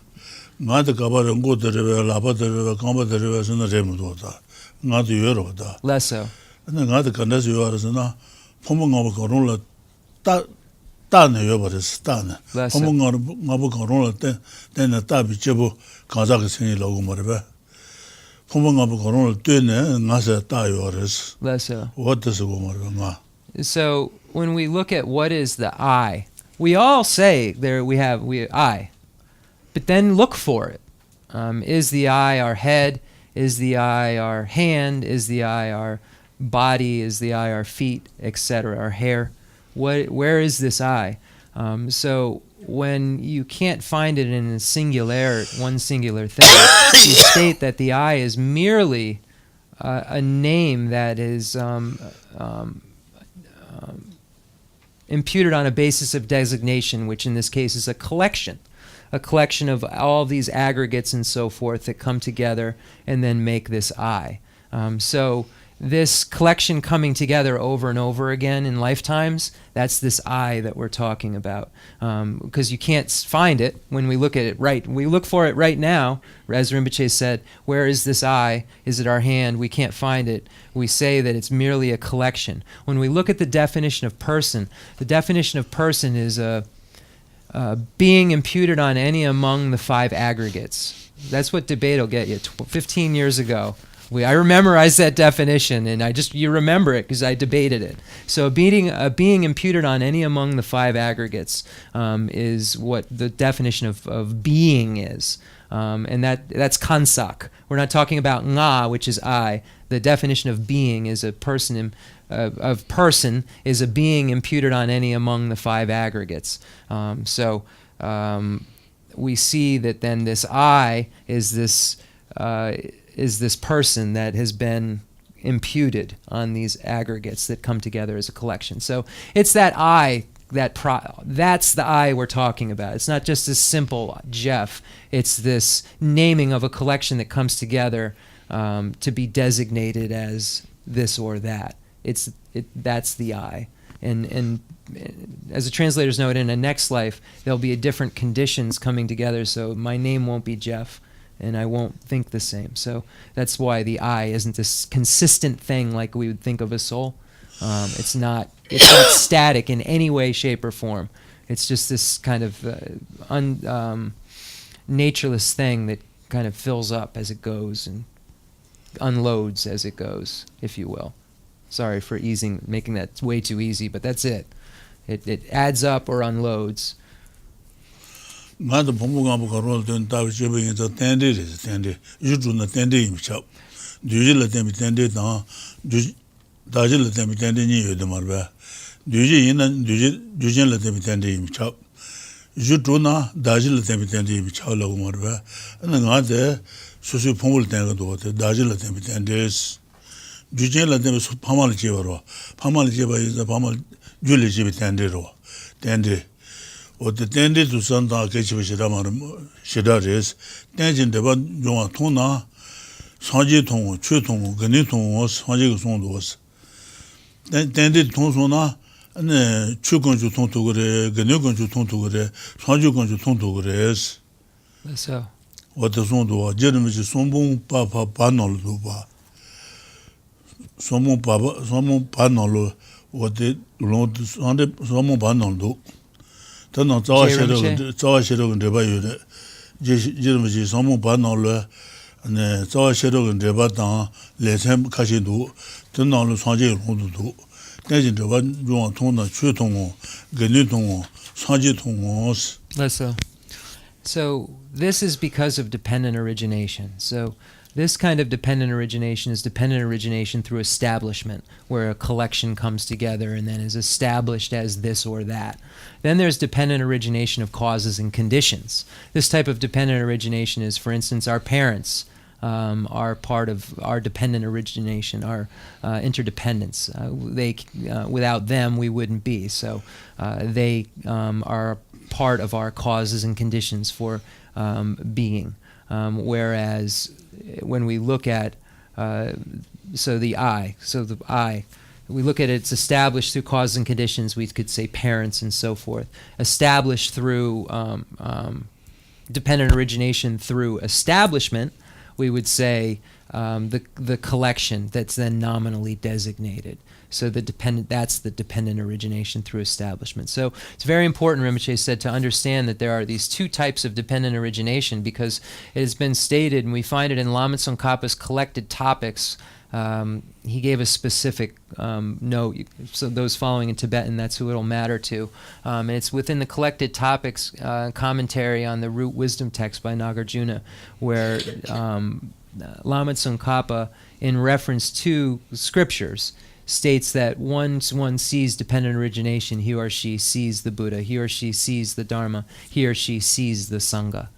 Nga de kabar ngo de laba de kamba de sena rem do ta. Nga de yoro da. Less so. Nga de kandas yoro sena. Pomo nga ko ron la ta ne yo ba de sta ne. Pomo nga ko ron la te na ta bi chebo kaza ke seni lo go more ba. Pomo nga ko ron la te ne nga se ta yo res. Less so. What does go more nga? So when we look at what is the I, we all say there we I, but then look for it. Is the I our head? Is the I our hand? Is the I our body? Is the I our feet, etc., our hair? Where is this I? So when you can't find it in one singular thing, you state that the I is merely a name that is imputed on a basis of designation, which in this case is a collection of all these aggregates and so forth that come together and then make this I. So this collection coming together over and over again in lifetimes, that's this I that we're talking about. Because you can't find it when we look at it right. We look for it right now. As Rinpoche said, where is this I? Is it our hand? We can't find it. We say that it's merely a collection. When we look at the definition of person, the definition of person is a being imputed on any among the 5 aggregates. That's what debate will get you. 15 years ago, I memorized that definition, and you remember it because I debated it. So a being imputed on any among the 5 aggregates is what the definition of being is. And that's kansak. We're not talking about nga, which is I. The definition of being is a person is a being imputed on any among the 5 aggregates. So we see that then this I is this person that has been imputed on these aggregates that come together as a collection. So it's that I that's the I we're talking about. It's not just this simple Jeff. It's this naming of a collection that comes together to be designated as this or that. That's the I. And as the translators note, in a next life, there'll be different conditions coming together, so my name won't be Jeff, and I won't think the same. So that's why the I isn't this consistent thing like we would think of a soul. It's not static in any way, shape, or form. It's just this kind of natureless thing that kind of fills up as it goes and unloads as it goes, if you will. Sorry for making that way too easy, but that's it. It adds up or unloads. 주제 라데면 파마를 제버로 파마를 제버에서 파마 줄이 집이 된대로 된대 어때 된대도 선다 개집이시라 말은 시다레스 된진데 봐 용아 통나 상지통 최통 근위통 상지가 송도스 된대 통소나 네 최근주 통도 그래 근위근주 통도 그래 상지근주 통도 그래스 그래서 어때 송도 제르미지 송봉 바nor도 봐 somo panolo wote lo somo panolo tano zawashero ndeba yude jirmuji somo panolo ne zawashero ndeba dan lesem kashidu tano lo sanje rodu tenjin ndeba juan tongna chue tongo genu tongo sanje tongo. So this is because of dependent origination. So this kind of dependent origination is dependent origination through establishment, where a collection comes together and then is established as this or that. Then there's dependent origination of causes and conditions. This type of dependent origination is, for instance, our parents are part of our dependent origination, our interdependence. Without them, we wouldn't be. So they are part of our causes and conditions for being. Whereas when we look at the I, we look at it's established through causes and conditions. We could say parents and so forth. Established through dependent origination through establishment, we would say the collection that's then nominally designated. So that's the dependent origination through establishment. So it's very important, Rinpoche said, to understand that there are these two types of dependent origination, because it has been stated, and we find it in Lama Tsongkhapa's collected topics. He gave a specific note, so those following in Tibetan, that's who it'll matter to. And it's within the collected topics commentary on the root wisdom text by Nagarjuna, where Lama Tsongkhapa, in reference to scriptures, states that once one sees dependent origination, he or she sees the Buddha, he or she sees the Dharma, he or she sees the Sangha.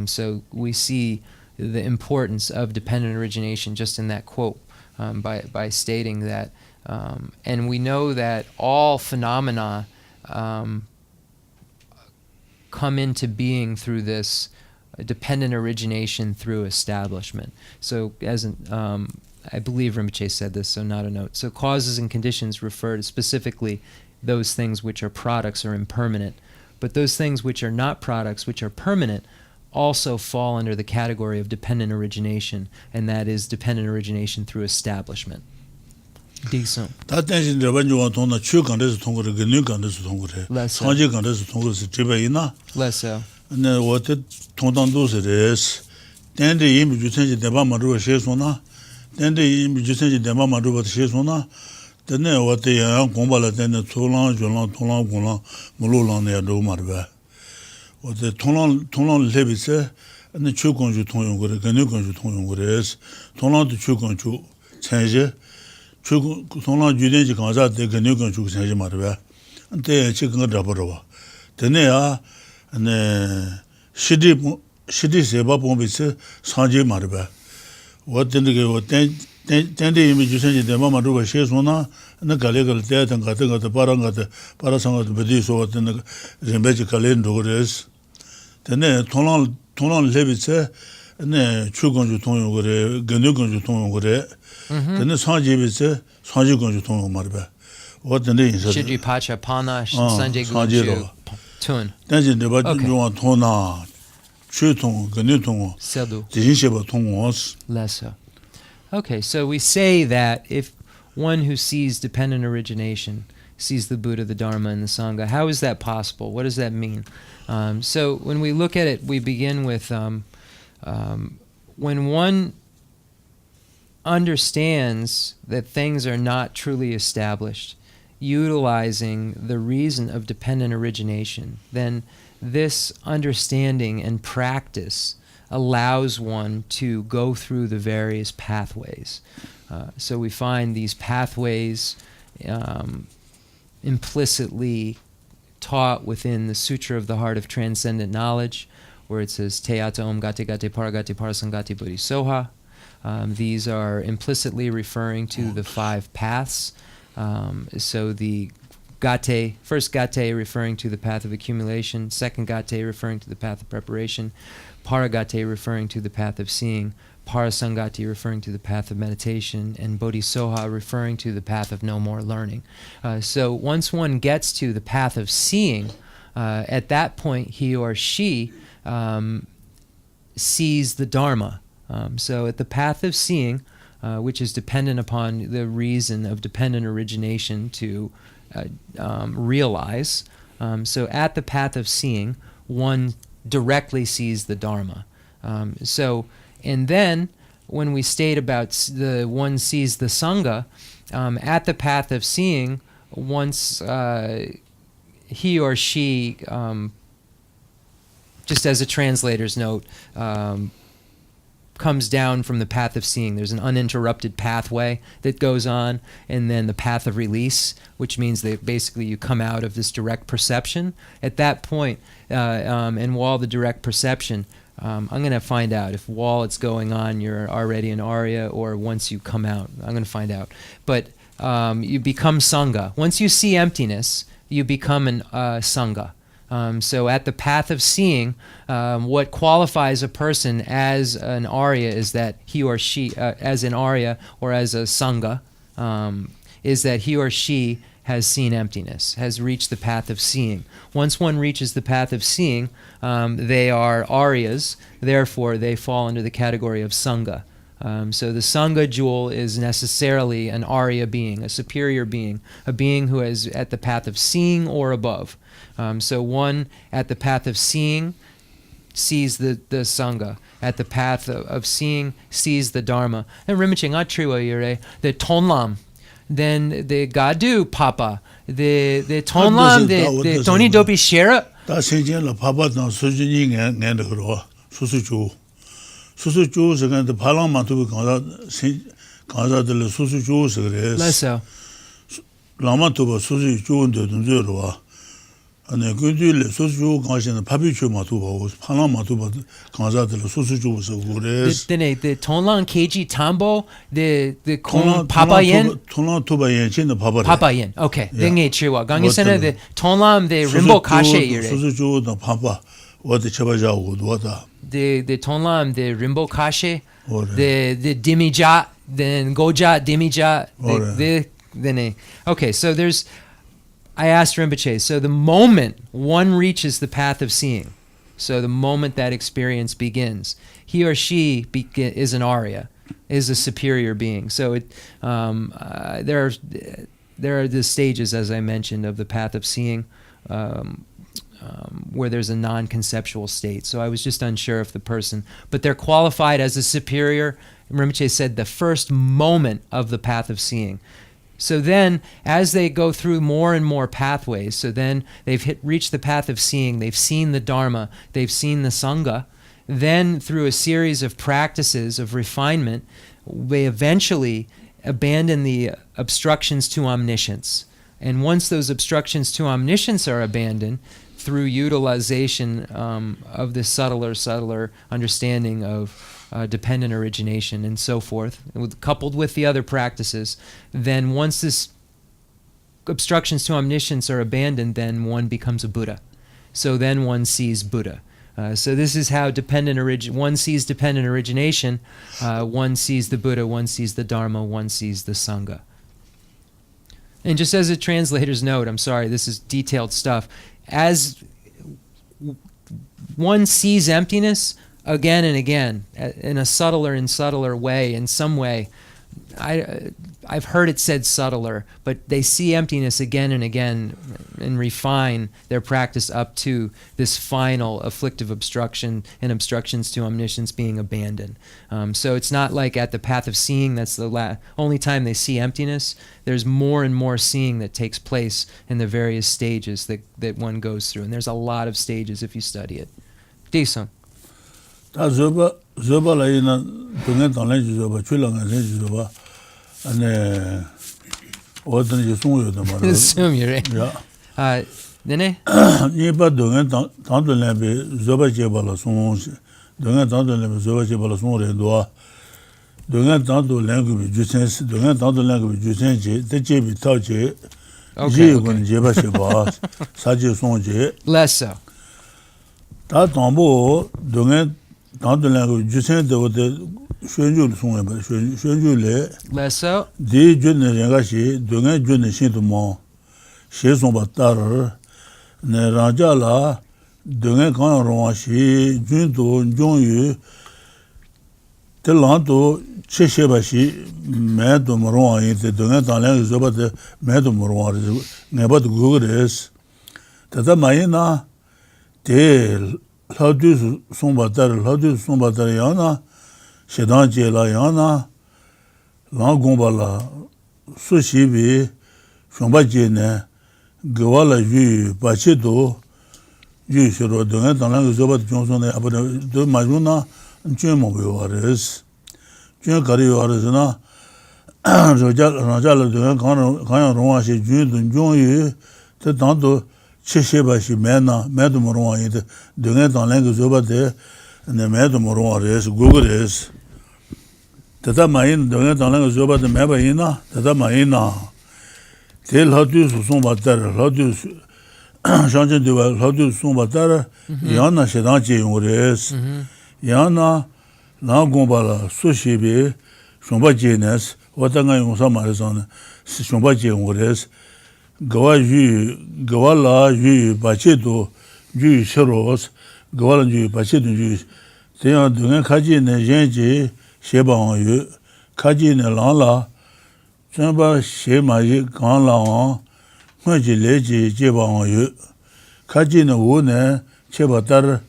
So we see the importance of dependent origination just in that quote, by stating that. And we know that all phenomena come into being through this dependent origination through establishment. So I believe Rinpoche said this, so not a note. So causes and conditions refer to specifically those things which are products or impermanent. But those things which are not products, which are permanent, also fall under the category of dependent origination, and that is dependent origination through establishment. Decent. Less so. Then the Jusenji de Mama Ruba Shesona, the ne what the Gombala, then the Tolan, Jolan, Tolan, Golan, Mululan, the Adomarba. What the Tolan Levise, and the Chukonju Tongo, the Ganukonju Tongo, Tolan to Chukonju, Change, Tolan Judenji Kanza, the Ganukonju Change Marba, and they chicken Rabarova. The Nea and Shidi Seba Bombis, Sanji Marba. What then Tende imi jusenji de mama ruba shesona na galega de tan gata gata parasanga de bedi so de rembeji kalen dogres. Tene tonan lebitse ne chugonju tonyo gore gnugonju tonyo gore. Tene sanji bitse sanji gonju tonyo marbe. What the name is? Shiji Pacha Pana Sanje Gunju Tun. Tenji de ba juwa tona chutong gnutong Sedu. jinsheba tongos. Lesso. Okay, so we say that if one who sees dependent origination sees the Buddha, the Dharma, and the Sangha, how is that possible? What does that mean? So when we look at it, we begin with when one understands that things are not truly established, utilizing the reason of dependent origination, then this understanding and practice allows one to go through the various pathways. So we find these pathways implicitly taught within the Sutra of the Heart of Transcendent Knowledge, where it says Teata Om Gate Gate Paragate Parasangate Bodhisoha. These are implicitly referring to the 5 paths. So the Gate, first Gate referring to the path of accumulation, second Gate referring to the path of preparation, Paragate referring to the path of seeing, Parasangati referring to the path of meditation, and Bodhisoha referring to the path of no more learning. So once one gets to the path of seeing, at that point he or she sees the Dharma. So at the path of seeing, which is dependent upon the reason of dependent origination to realize, so at the path of seeing, one directly sees the Dharma. And then when we state about the one sees the Sangha, at the path of seeing, once he or she, just as a translator's note, comes down from the path of seeing. There's an uninterrupted pathway that goes on, and then the path of release, which means that basically you come out of this direct perception. At that point, and while the direct perception, I'm going to find out if while it's going on you're already an Arya or once you come out. I'm going to find out. But you become Sangha. Once you see emptiness, you become an Sangha. So at the path of seeing, what qualifies a person as an Arya is that he or she, as an Arya or as a Sangha, is that he or she has seen emptiness, has reached the path of seeing. Once one reaches the path of seeing, they are Aryas, therefore they fall under the category of Sangha. So the Sangha jewel is necessarily an Arya being, a superior being, a being who is at the path of seeing or above. So one at the path of seeing sees the Sangha. At the path of seeing sees the Dharma. And Rinpoche nga triwa yure, the Tonlam, then the Gadu Papa, the Tonlam, the Toni Dopi Shera. Da sentient la Papa na sujini ngan de ro, susu chu se gan de palang ma tu kanza de le susu chu se gres. Lesso. Lama tu ba susu chu de de ro. ane kundu le susu chu kanza papi chu ma tu ba palang ma tu ba kanza de le susu chu se gres. The Tonlam Keiji Tambo, the Kong Papa Yen. Tonlam tu ba yen chen de Papa. Papa Yen. Okay. Denge chiwa. Gangi sana the Tonlam the Rimbo Kashe yure. Susu chu da Papa. What the Chabaja would water. The Tonlam, the Rimbo Kashe, the Dimija, then Goja, Dimija, okay, so I asked Rinpoche, so the moment one reaches the path of seeing, so the moment that experience begins, he or she is an Arya, is a superior being. So there are the stages, as I mentioned, of the path of seeing, where there's a non-conceptual state. So I was just unsure if the person, but they're qualified as a superior. Rinpoche said the first moment of the path of seeing. So then, as they go through more and more pathways, so then they've reached the path of seeing, they've seen the Dharma, they've seen the Sangha, then through a series of practices of refinement, they eventually abandon the obstructions to omniscience. And once those obstructions to omniscience are abandoned, through utilization of this subtler understanding of dependent origination, and so forth, coupled with the other practices, then once this obstructions to omniscience are abandoned, then one becomes a Buddha. So then one sees Buddha. So this is how one sees dependent origination, one sees the Buddha, one sees the Dharma, one sees the Sangha. And just as a translator's note, I'm sorry, this is detailed stuff, as one sees emptiness again and again in a subtler and subtler way, in some way. I've heard it said subtler, but they see emptiness again and again and refine their practice up to this final afflictive obstruction and obstructions to omniscience being abandoned. So it's not like at the path of seeing, that's the only time they see emptiness. There's more and more seeing that takes place in the various stages that one goes through. And there's a lot of stages if you study it. Disong. 다 zoba la ina dungan tanglan ji zoba chulangan sen ji zoba ane odan ji sungyo da mara Assume you're right. ya Nene? ni ba dungan tanglan be zoba je bala sung dungan tanglan be zoba je bala sung re do dungan tanglan be jusen dungan tanglan be jusen je de je bi tao je ji gun je ba je ba sa je sung je Less so. 다 담보 dungan tanglan jusen de de xuanju lu sung ba xuanju le Less so. di jun ne yang ga shi dungan jun ne xin du mo xie song ba tar ne raja la dungan kan ro shi jun do jong yu de lan do che xie ba shi me do mo ro yi de dungan tanglan zo ba de me do mo ro ne ba de gu res ta ma yi na de laudu sombatar yana shedan jela yana langomba la sushibi shomba jene gwala yu bachido yu shiro dunga tanlang zoba johnson ne abada de majuna chemo wares chen kari wares na rojal dunga kan ronwa shi ju dun yu te tanto Cheshebashi mena medu moron yi de dunga tanlang zoba de ne medu moron res gugres tata main dunga tanlang zoba de meba ina tata maina tel hadu son batar hadu changé de hadu son batar yana shedan je res yana na gombala sushibi shomba jenes watanga yonsa marizana shomba je res gawa la yu bachido yu shiros gawa la yu bachido yu tenyang dungan kaji ne yenji sheba wang yu kaji ne lang la zhenba she ma yi gang la wang huanji le ji jeba wang yu kaji ne wu ne cheba tar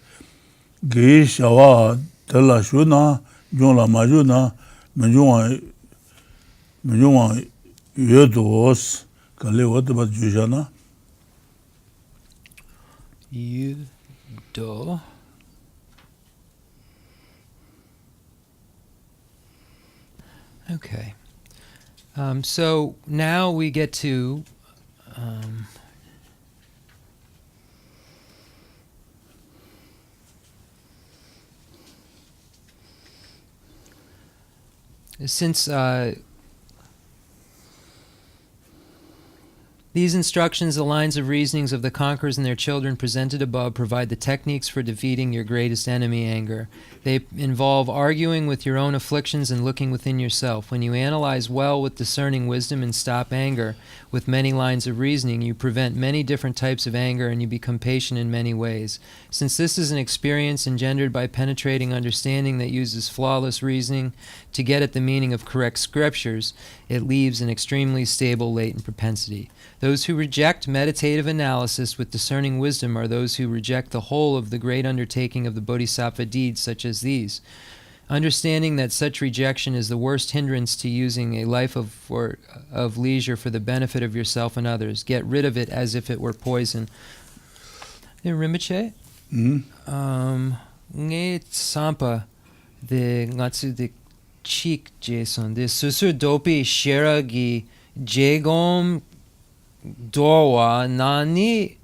gi shawa de la shu na yung la ma yu na men yung wang yu dos Kale what about Jujana? You do. Okay. So now we get to since these instructions, the lines of reasonings of the conquerors and their children presented above, provide the techniques for defeating your greatest enemy, anger. They involve arguing with your own afflictions and looking within yourself. When you analyze well with discerning wisdom and stop anger with many lines of reasoning, you prevent many different types of anger and you become patient in many ways. Since this is an experience engendered by penetrating understanding that uses flawless reasoning to get at the meaning of correct scriptures, it leaves an extremely stable latent propensity. Those who reject meditative analysis with discerning wisdom are those who reject the whole of the great undertaking of the bodhisattva deeds such as these. Understanding that such rejection is the worst hindrance to using a life of leisure for the benefit of yourself and others, get rid of it as if it were poison. Rinpoche? Nge sampa de ngatsu de chik jason de susur dopi shera gi jegom dowa nani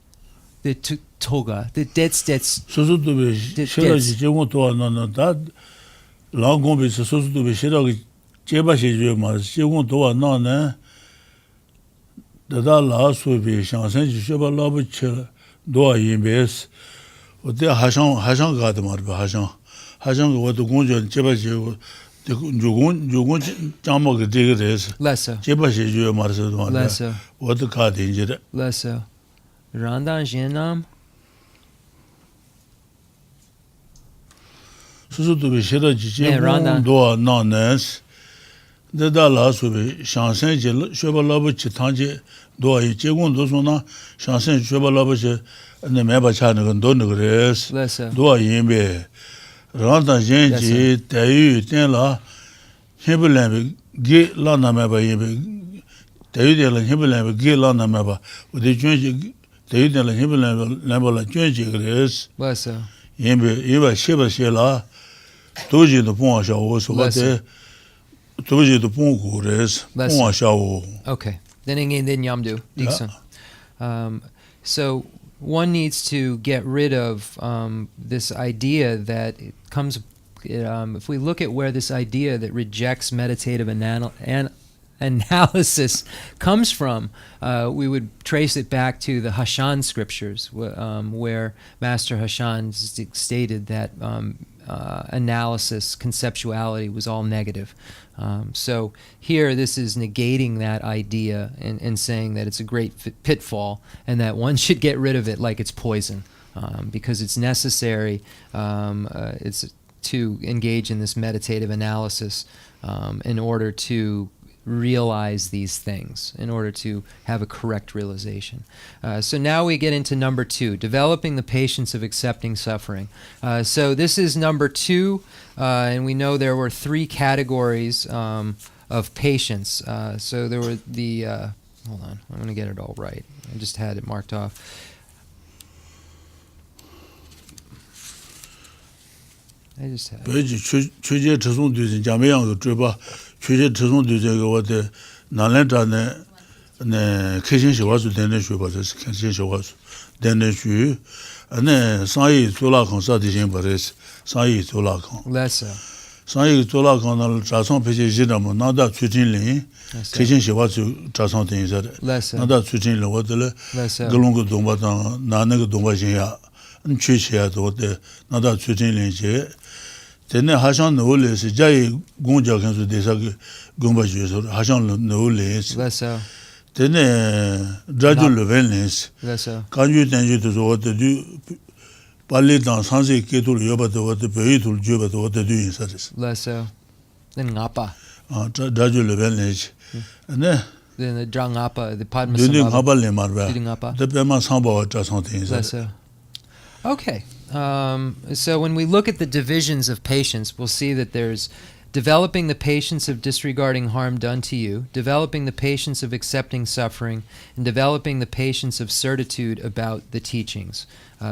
the toga the that's susu dobe shera gi jegom dowa nana da Langombi Susu be Shirag Jebashi Mars, Jigun Doa Nana, Dada La Subi, Shansen, Sheba Labuch, Doa Yimbes, or there Hashan Gadamar, Hashan, what the Gunja Jebashi, the Jugun Jamok Diggers, Lesser. Jebashi Mars, Lesser. what the card injured. Lesser. Randan Jianam. Susu to be Shira Jigun Doa Nanas. The Dallas will be Shansen, Sheba Labuch, Tanji, Doa, Jigun Dosona, Shansen, Sheba Labuch, and the Meba China and Donegres, Doa Yimbe, Randa Genji, Tayu, Tenla, Himbelam, Gay Lana Meba Yimbe, Tayu and Himbelam, Gay Lana Meba, with the Junji, Tayu and Himbelam, Lambola Junji Gres, Yimbe, Eva Sheba Shela, Doji the Ponsha also what they. Okay. Then Yamdu. So one needs to get rid of this idea that it comes. If we look at where this idea that rejects meditative analysis comes from, we would trace it back to the Hashan scriptures, where Master Hashan stated that analysis, conceptuality was all negative. So here this is negating that idea and saying that it's a great pitfall and that one should get rid of it like it's poison, because it's necessary it's to engage in this meditative analysis in order to realize these things, in order to have a correct realization. So now we get into number 2, developing the patience of accepting suffering. So this is number 2, and we know there were 3 categories of patience. So there were the, hold on, I'm going to get it all right. I just had it marked off. I just had Treatise to what the Nalenta Keshin Shiwasu, Denishu was Keshin Shiwasu, Denishu, and then Sai Tulakan Sadishin Baris, Sai Tulakan. Lesser. Sai Tulakan, Jason Pejidam, Nada Tutin, Keshin Shiwasu, Jason things at Lesser. Nada Tutin, what the Galunga Dumbatan, Nanaga Dumbajia, and Chichia, what the Nada Tutin. Then Hashan no less, Jay Gunja can do this Gumba Jews, Hashan no less. Then Dradu Levelness. Can you tell you to what to do? Palit on Sansi Ketul Yoba to what the Peitul Juba to what to do in such. Lesser. Then Ngapa. Dradu Levelness. And then the Drangapa, the Padma Samba, the Pema Samba or something. Okay. So when we look at the divisions of patience, we'll see that there's developing the patience of disregarding harm done to you, developing the patience of accepting suffering, and developing the patience of certitude about the teachings.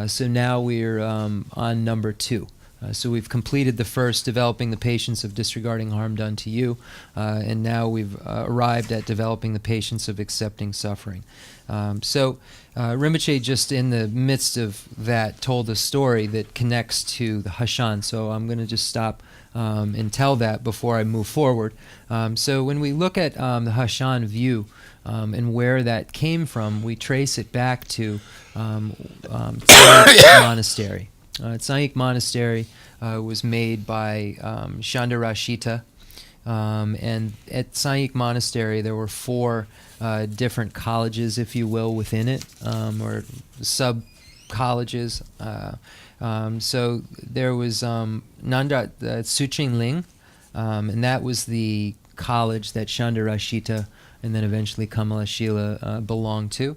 So now we're on number 2. So we've completed the first, developing the patience of disregarding harm done to you, and now we've arrived at developing the patience of accepting suffering. So Rinpoche, just in the midst of that, told a story that connects to the Hashan, so I'm going to just stop and tell that before I move forward. So when we look at the Hashan view and where that came from, we trace it back to Tsayik Monastery. Tsayik Monastery was made by Chandrashita, and at Tsayik Monastery there were 4 different colleges, if you will, within it, or sub-colleges. So there was Nanda Tsuching Ling, and that was the college that Chandrashita and then eventually Kamalashila belonged to.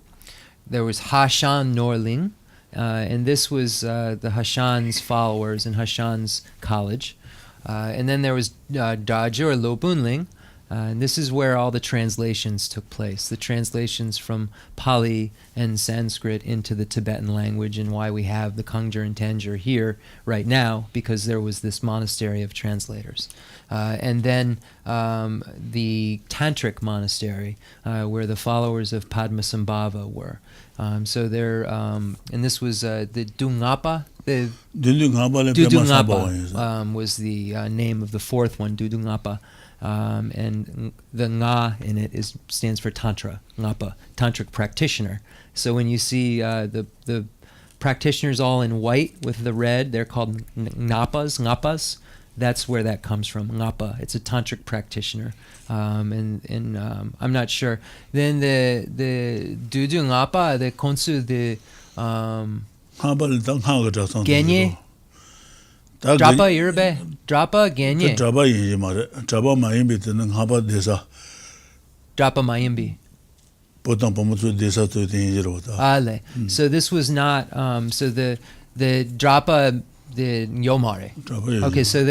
There was Hashan Norling, and this was the Hashan's followers in Hashan's college. And then there was Dajur Lobunling, and this is where all the translations took place, the translations from Pali and Sanskrit into the Tibetan language, and why we have the Kangjur and Tanjur here right now, because there was this monastery of translators. And then the Tantric monastery, where the followers of Padmasambhava were. So there, and this was the Dungapa The Dudungapa Dudungapa was the name of the fourth one, Dudungapa. And the nga in it stands for tantra, ngapa, tantric practitioner. So when you see the practitioners all in white with the red, they're called ngapas. That's where that comes from, ngapa. It's a tantric practitioner, and I'm not sure. Then the dudu ngapa, the Khensur, the genye. Drapa Yerbe, Drapa Genye. Drapa Mayimbi tenen haba desa. Drapa Mayimbi. Potang pamutu desa to tinjirota. Ale. So this was not so the Drapa the Yomare. Okay, so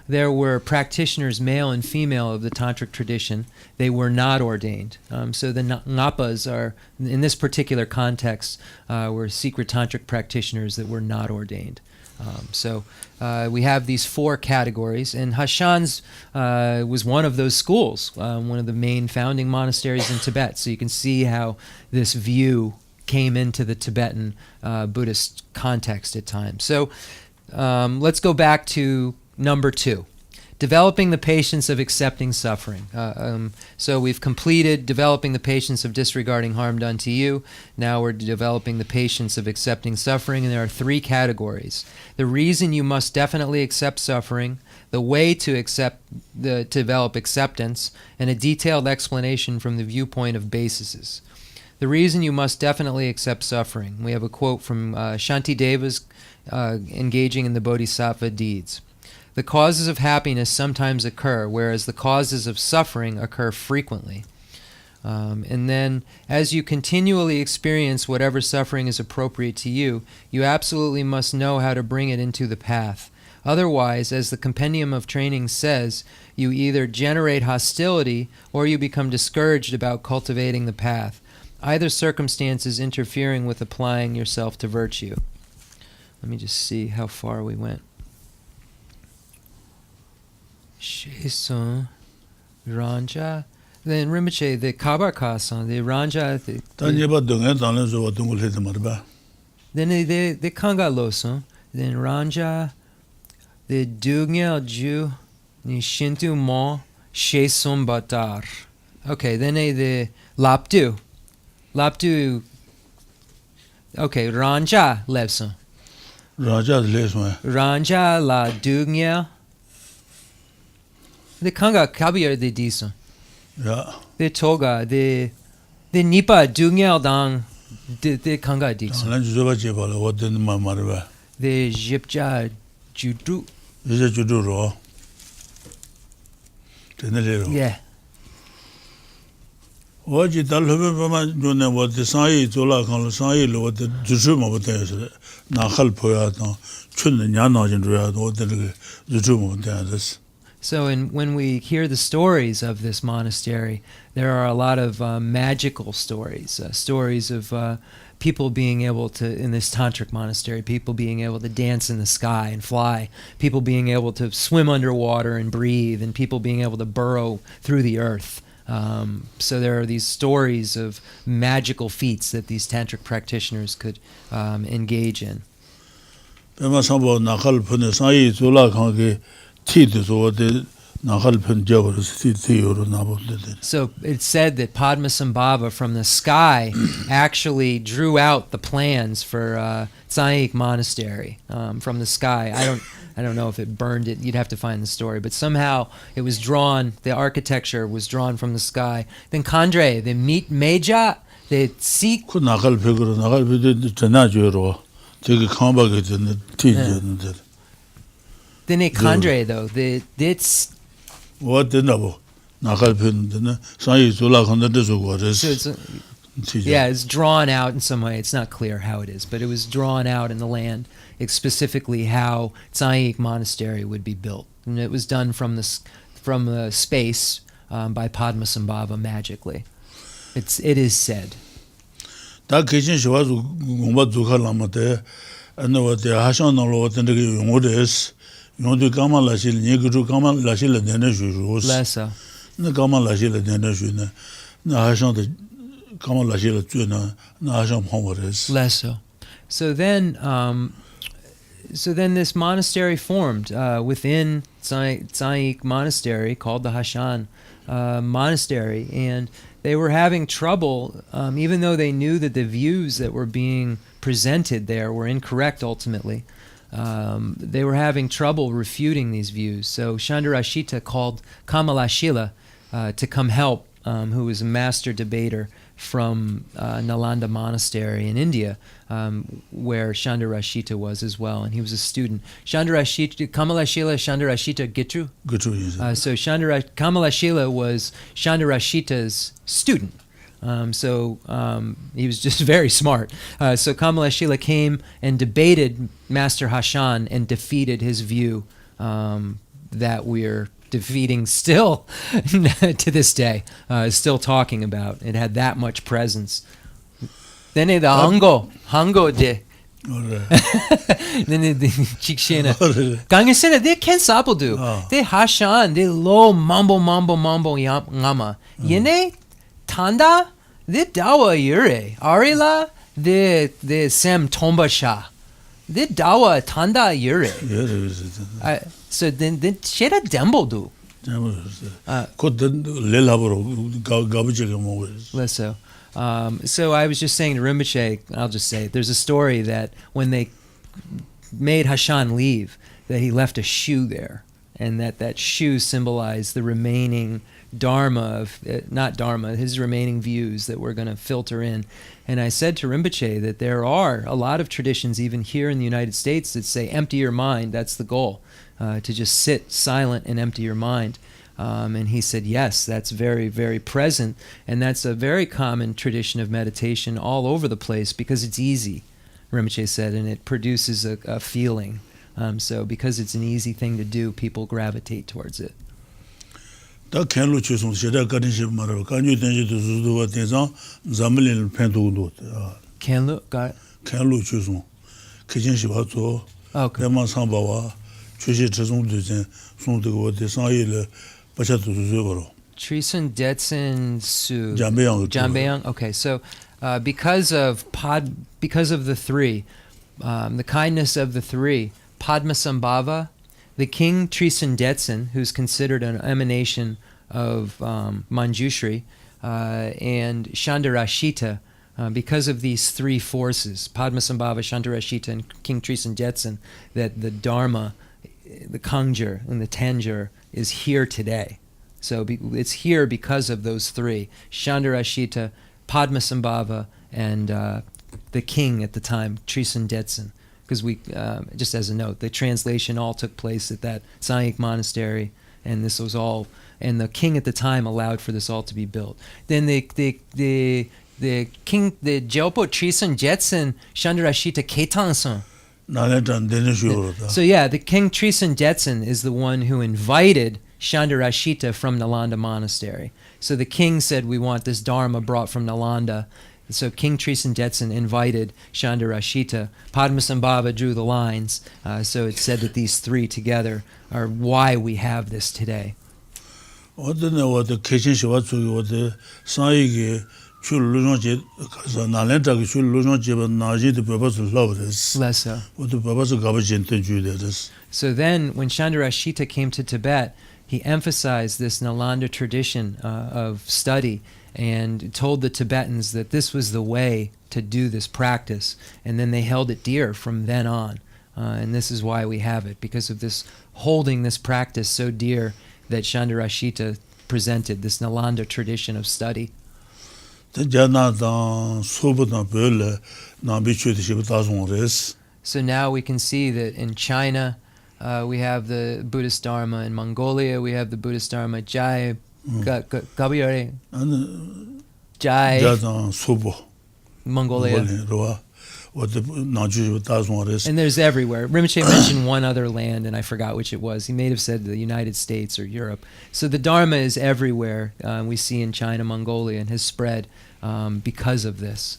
there were practitioners, male and female, of the tantric tradition. They were not ordained. So the Ngapas are, in this particular context, were secret tantric practitioners that were not ordained. So we have these four categories, and Hashan's was one of those schools, one of the main founding monasteries in Tibet. So you can see how this view came into the Tibetan Buddhist context at times. So let's go back to number 2. Developing the patience of accepting suffering. So we've completed developing the patience of disregarding harm done to you. Now we're developing the patience of accepting suffering, and there are 3 categories. The reason you must definitely accept suffering, the way to develop acceptance, and a detailed explanation from the viewpoint of bases. The reason you must definitely accept suffering. We have a quote from Shantideva's engaging in the Bodhisattva deeds. The causes of happiness sometimes occur, whereas the causes of suffering occur frequently. And then, as you continually experience whatever suffering is appropriate to you, you absolutely must know how to bring it into the path. Otherwise, as the Compendium of Training says, you either generate hostility or you become discouraged about cultivating the path. Either circumstance is interfering with applying yourself to virtue. Let me just see how far we went. Sheson, Ranja, then Rinpoche, the Kabarkasan, the Ranja, then the Kanga Loson, then Ranja, the Dugnel Ju, the Shintu Mo, Sheson Batar. Okay, then the Lapdu. Lapdu, okay, Ranja Levson. Ranja la Dugnel. The Kanga Kabir the Dison. Yeah. The Toga, the Nipa Dunyal Dang, the Kanga Dison. The Jipja Judu. Yeah. What you tell him what the Sai Zola Kan Sai lo the Jujuma Nahal Poyatan, Chun and Yanajin Ria, what the Jujuma this. So when we hear the stories of this monastery, there are a lot of magical stories, stories of people being able to, in this tantric monastery, people being able to dance in the sky and fly, people being able to swim underwater and breathe, and people being able to burrow through the earth. So there are these stories of magical feats that these tantric practitioners could engage in. So it's said that Padmasambhava from the sky actually drew out the plans for Tsayik Monastery from the sky. I don't know if it burned it. You'd have to find the story, but somehow it was drawn. The architecture was drawn from the sky. Then Khandre, the Meja, the Sikh. Then a Khandre though, it's what the no Nakalpin, yeah, it's drawn out in some way. It's not clear how it is, but it was drawn out in the land. It's specifically how Tsayik Monastery would be built, and it was done from the space by Padmasambhava magically. It is said. That kitchen she was Lamate, and what the Hashan or what the you do Gama Lashil, Nigru Gama Lashil and Deneshu. Lessa. The Gama Lashil and Deneshu. No, Hashan the Gama Lashil Tuna, no Hashan Homeres. Lessa. So then So then this monastery formed within Tsayik Monastery called the Hashan Monastery, and they were having trouble, even though they knew that the views that were being presented there were incorrect ultimately. They were having trouble refuting these views. So Chandrashita called Kamalashila to come help, who was a master debater from Nalanda Monastery in India, where Chandrashita was as well, and he was a student. Chandrashita, Kamalashila, Chandrashita Gitu. So Kamalashila was Chandrashita's student. So he was just very smart. So Kamalashila came and debated Master Hashan and defeated his view that we're defeating still to this day, still talking about. It had that much presence. Then the Hango de. Then the Chikshena. Gangesena, they can't sapadu. They Hashan, they low mambo yama. Yene Tanda, the Dawa Yure. Arila, the Sem Tombasha. The Dawa Tanda Yure. So then Sheda Dembo do. So I was just saying to Rinpoche, I'll just say it, there's a story that when they made Hashan leave, that he left a shoe there, and that shoe symbolized the remaining Dharma his remaining views that we're going to filter in. And I said to Rinpoche that there are a lot of traditions, even here in the United States, that say empty your mind, that's the goal, to just sit silent and empty your mind. And he said, yes, that's very, very present, and that's a very common tradition of meditation all over the place because it's easy, Rinpoche said, and it produces a feeling. So because it's an easy thing to do, people gravitate towards it. 다 캔로 추송 시대 가든 십 말어 간유 된지도 주도와 대상 잠을을 팬도도 캔로 추송 그진 시바도 대만 상바와 추시 추송도 전 송도고 대상일 바샤도 주고로 Trisen Detsen Su Jambeang. Okay, so because of the three, the kindness of the three, Padmasambhava, the king Trisen Detsen, who's considered an emanation of Manjushri, and Chandrashita, because of these three forces, Padmasambhava, Chandrashita, and King Trisen Detsen, that the Dharma, the Kangjur, and the Tanjur is here today. So it's here because of those three, Chandrashita, Padmasambhava, and the king at the time, Trisen Detsen. Because we, just as a note, the translation all took place at that Tsayik Monastery, and this was all, and the king at the time allowed for this all to be built. Then the king, the Jeopo Trisen Jetsen Chandrashita Ketansan. So yeah, the king Trisen Jetsen is the one who invited Chandrashita from Nalanda Monastery. So the king said, we want this Dharma brought from Nalanda. So King Trisen Detsen invited Chandrashita. Padmasambhava drew the lines. So it said that these three together are why we have this today. Less so. So then when Chandrashita came to Tibet, he emphasized this Nalanda tradition of study and told the Tibetans that this was the way to do this practice. And then they held it dear from then on. And this is why we have it, because of this holding this practice so dear that Chandrashita presented, this Nalanda tradition of study. So now we can see that in China, we have the Buddhist Dharma. In Mongolia, we have the Buddhist Dharma. Jai Gabyare Jai Mongolia. And there's everywhere. Rinpoche mentioned one other land, and I forgot which it was. He may have said the United States or Europe. So the Dharma is everywhere. We see in China, Mongolia, and has spread because of this.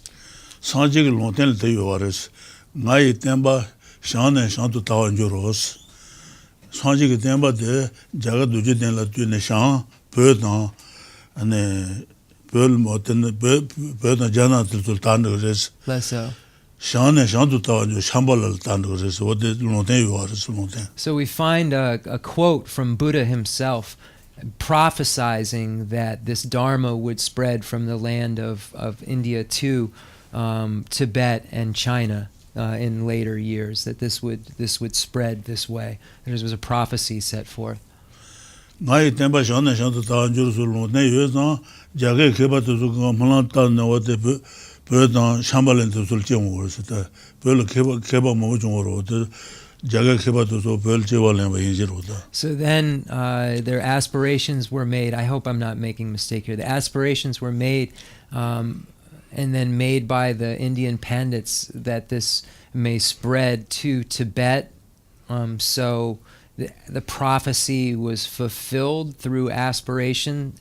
Less so. 샹네 샹도 타와죠 샴발을 탄도 그래서 어디 롱땡 요아르스 롱땡. So we find a quote from Buddha himself prophesizing that this Dharma would spread from the land of India to Tibet and China in later years, that this would spread this way. There was a prophecy set forth. 나이 템바 샹네 샹도 타와죠 롱땡 요서 자게 개바도 그 몰랐다는 어디 버던 샴발렌도 솔직히 모르겠다. 별로 개바 뭐 정도로 자가 개바도 별 제발래 뭐 인지로다. So then their aspirations were made. I hope I'm not making a mistake here. The aspirations were made and then made by the Indian Pandits that this may spread to Tibet. So the prophecy was fulfilled through aspiration,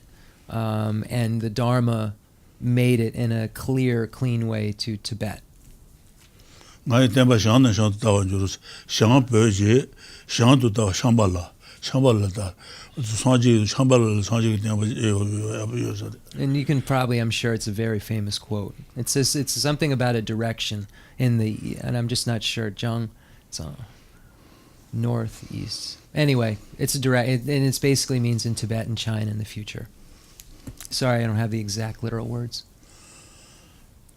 and the Dharma made it in a clear, clean way to Tibet. 나이 템바 샹네 샹도 타와죠 샹베지 샹도 타 샴발라다 상지 샴발을 상지 템바 요서. And you can probably, I'm sure it's a very famous quote. It says it's something about a direction in the, and I'm just not sure. Zhang, it's northeast. Anyway, it's a direct, and it basically means in Tibet and China in the future. Sorry, I don't have the exact literal words.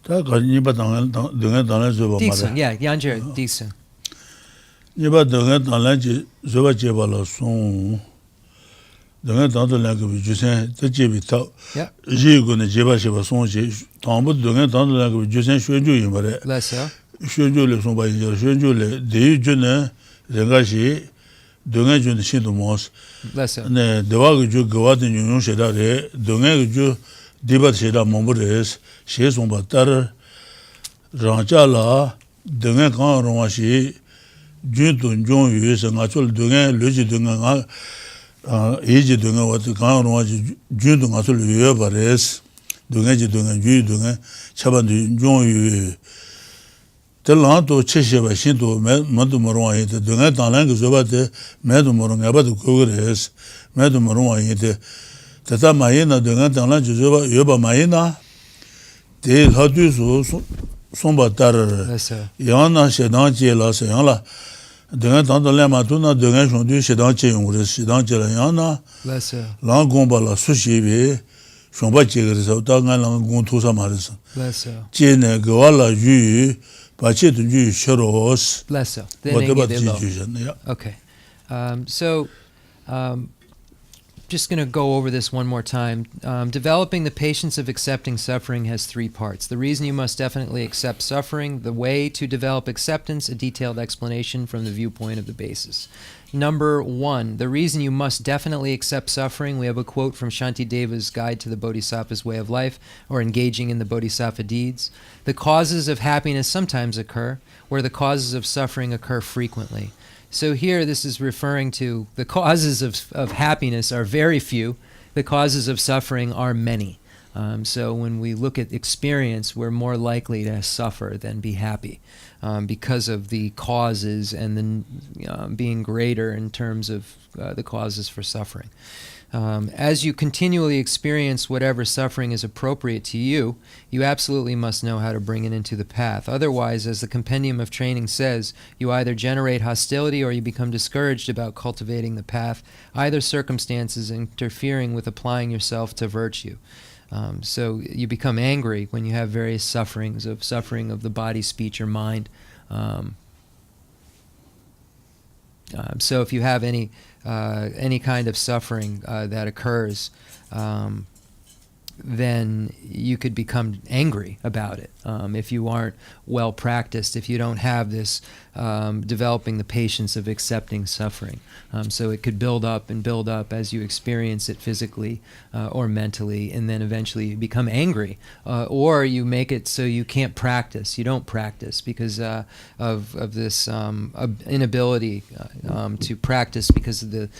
Decent, yeah, Yanjir, decent. 니바 등에 달라지 저바 제발로 송 등에 단들라고 주선 뜻집이다. Yeah. 이거는 제바시바 송지 담부 등에 단들라고 주선宣주이 말에. Lesser.宣주를 송바 이제宣주를 대유전에 내가시 등에 준 신도 모스. Lesser. 네, 대화가 주 거와든 용용시다래 등에 주 디바시다 몸부레스 시송바 따르 랑자라 등에 강롱아시 준돈 종유에서 가출 등에 르지 등에 이지 등에 와도 강롱아시 준돈 가출 유여바레스 등에지 등에 유 등에 차반도 종유 tellanto chesheba shinto madu morwa yete dunga talang zobate medu morwa abadu kogres medu morwa yete tata mayena dunga talang zoba yoba mayena de hadu so somba tar yana shedan jela se yana dunga talang ma tuna dunga jondu shedan che yongres shedan jela yana la gomba la sushibe shomba jegres ta ngala gon tosa mares jene gwala yu Bless you. Okay. So, just going to go over this one more time. Developing the patience of accepting suffering has three parts. The reason you must definitely accept suffering, the way to develop acceptance, a detailed explanation from the viewpoint of the basis. Number one, the reason you must definitely accept suffering. We have a quote from Shantideva's Guide to the Bodhisattva's Way of Life, or Engaging in the Bodhisattva Deeds. The causes of happiness sometimes occur, where the causes of suffering occur frequently. So here this is referring to the causes of happiness are very few, the causes of suffering are many. So when we look at experience, we're more likely to suffer than be happy because of the causes and then being greater in terms of the causes for suffering. As you continually experience whatever suffering is appropriate to you, you absolutely must know how to bring it into the path. Otherwise, as the Compendium of Training says, you either generate hostility or you become discouraged about cultivating the path, either circumstances interfering with applying yourself to virtue. So you become angry when you have various suffering of the body, speech, or mind. So if you have any kind of suffering that occurs, then you could become angry about it if you aren't well practiced, if you don't have this developing the patience of accepting suffering. So it could build up as you experience it physically or mentally, and then eventually you become angry. Or you make it so you can't practice. You don't practice because of this inability to practice because of the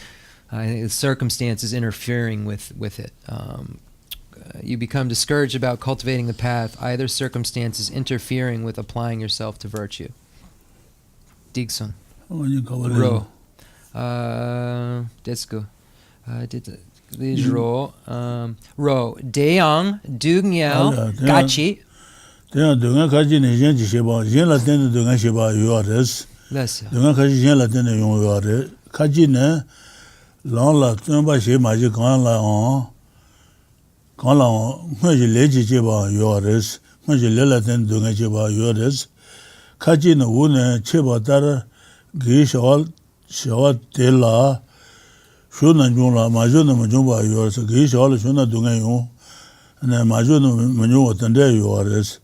circumstances interfering with it. You become discouraged about cultivating the path, either circumstances interfering with applying yourself to virtue. Digson. Ro. Let's go. Ro. Deyang, Dugyel, Gachi. Then dunga kaji ne yen ji sheba, yen la den dunga sheba yuares. Less. Dunga kaji yen la den yung yuare. Kaji ne long la tumba she ma ji kan la on. Kan la on, ji le ji sheba yuares. Ji le la den dunga sheba yuares. Kaji ne wu ne cheba dar gi shawal de la shu na jung la ma ju na ma jung ba yuares. Gi shawal shu na dunga yung. Ne ma ju na ma jung wa tende yuares.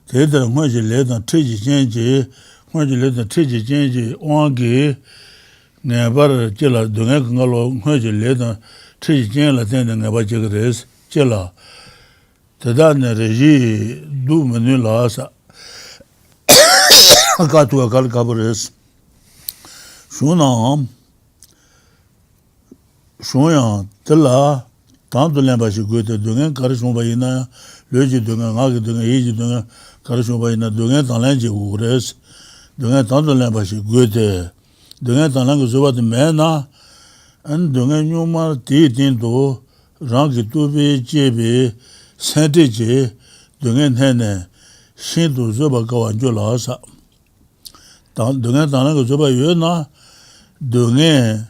Tētara ngōji le tāng tēji jēnji, ngōji le tāng tēji jēnji wāngi, ngā bāra jīla dungā kāngā lo ngōji le tāng tēji jēngi la tēnda ngā bā jīga rēs, jīla. Tētā nā rē jī dū mēnū lā sā, kā tuwa kāli kāpa rēs. Shū nāng, shū yāng tēlā, tāng tu lēng bā shī gui tē dungā kāri shūng bā yinā, lē jī dungā, ngā kī dungā, yī jī dungā, Karashumba ina dunga tanglan ji ures, dunga tanglan bashi guete, dunga tanglan ku suba di mena, an dunga nyuma di dindu, rangi tubi, jebi, senti ji, dunga nene, shindu suba kawan ju la sa. Dunga tanglan ku suba yu na, dunga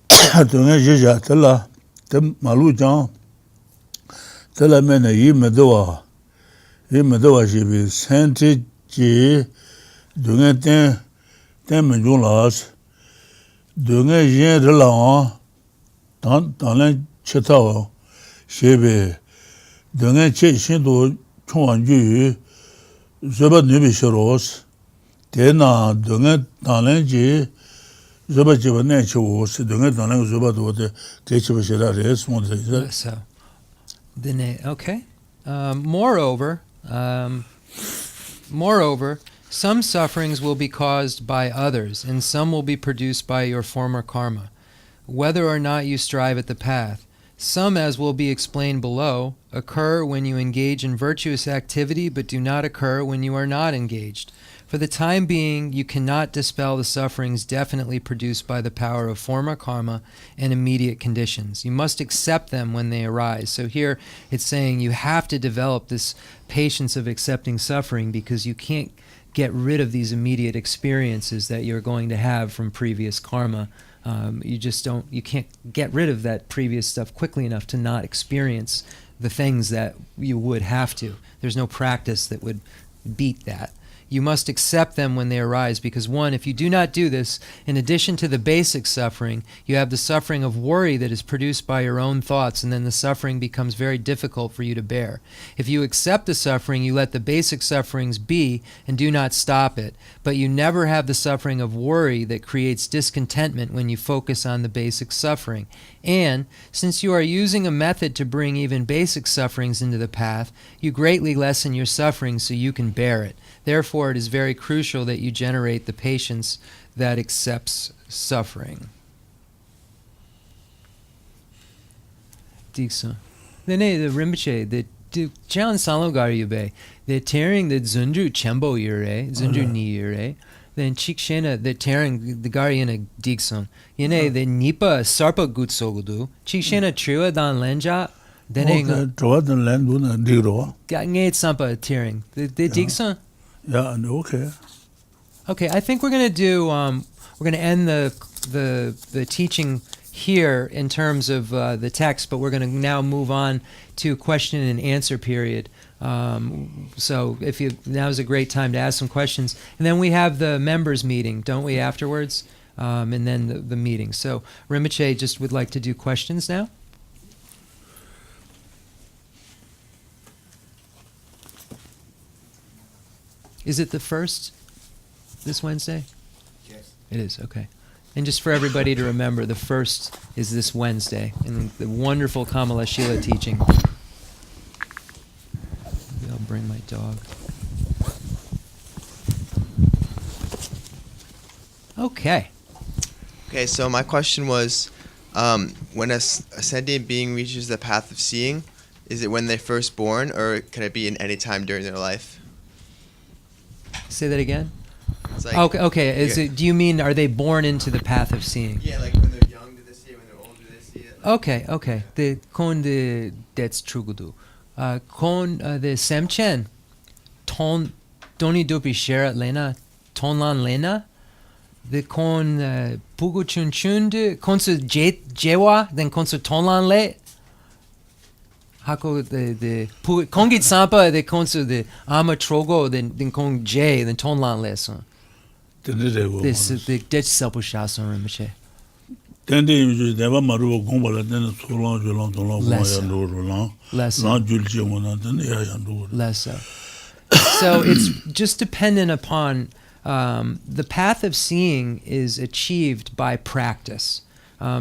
jija tala, malu jang, tala mena yi medawa, Medawa shibi senti ji dunga ten menjung las dunga yin rilang tanglan chetawa shibi dunga che shindu chungwan ju zuba nubi shiros tena dunga tanglan ji zuba jiba nen chivos dunga tanglan zuba duwate kechiba shira res So, okay. Moreover, some sufferings will be caused by others, and some will be produced by your former karma, whether or not you strive at the path. Some, as will be explained below, occur when you engage in virtuous activity, but do not occur when you are not engaged. For the time being, you cannot dispel the sufferings definitely produced by the power of former karma and immediate conditions. You must accept them when they arise. So here it's saying you have to develop this patience of accepting suffering because you can't get rid of these immediate experiences that you're going to have from previous karma. You can't get rid of that previous stuff quickly enough to not experience the things that you would have to. There's no practice that would beat that. You must accept them when they arise because, one, if you do not do this, in addition to the basic suffering, you have the suffering of worry that is produced by your own thoughts, and then the suffering becomes very difficult for you to bear. If you accept the suffering, you let the basic sufferings be and do not stop it, but you never have the suffering of worry that creates discontentment when you focus on the basic suffering. And, since you are using a method to bring even basic sufferings into the path, you greatly lessen your suffering so you can bear it. Therefore, it is very crucial that you generate the patience that accepts suffering. Diksa. The Rinpoche, the Chan Salogar Yube, the tearing the Zunju Chembo Yure, Zunju Ni Yure, then Chikshena, the tearing the Gariana Dikson, Yene, the Nipa Sarpa Gutsogudu, Chikshena Triwa Dan Lenja, then Triwa Dan Landuna Diro. Gangate Sampa tearing. The Dikson? Yeah, okay. Okay, I think we're going to end the teaching here in terms of the text, but we're going to now move on to question and answer period. So now's a great time to ask some questions. And then we have the members meeting, don't we, afterwards? And then the meeting. So Rinpoche just would like to do questions now. Is it the first this Wednesday? Yes. It is, okay. And just for everybody to remember, the first is this Wednesday in the wonderful Kamala Shila teaching. Maybe I'll bring my dog. Okay. Okay, so my question was, when a sentient being reaches the path of seeing, is it when they're first born, or can it be in any time during their life? Say that again? It's like, okay. Do you mean, are they born into the path of seeing? Yeah, like when they're young, do they see it? When they're old, do they see it? Okay. The kon de dets trugudu. Kon the semchen ton doni dupi shera lena tonlan lena the kon pugu chun chun de konsu jewa then konsu tonlan le hako the kongit sampa the konsu the ama trogo then kong j then tonlan le so this the ditch selpu shason Rinpoche. Tende you never maru gombala then so long long less so. So it's just dependent upon the path of seeing is achieved by practice.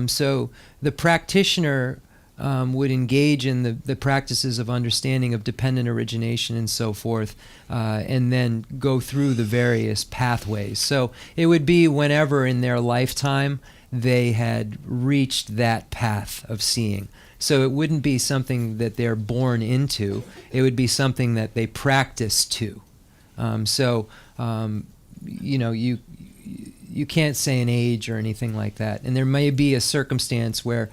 So the practitioner would engage in the practices of understanding of dependent origination and so forth, and then go through the various pathways. So it would be whenever in their lifetime they had reached that path of seeing. So it wouldn't be something that they're born into. It would be something that they practice to. You can't say an age or anything like that. And there may be a circumstance where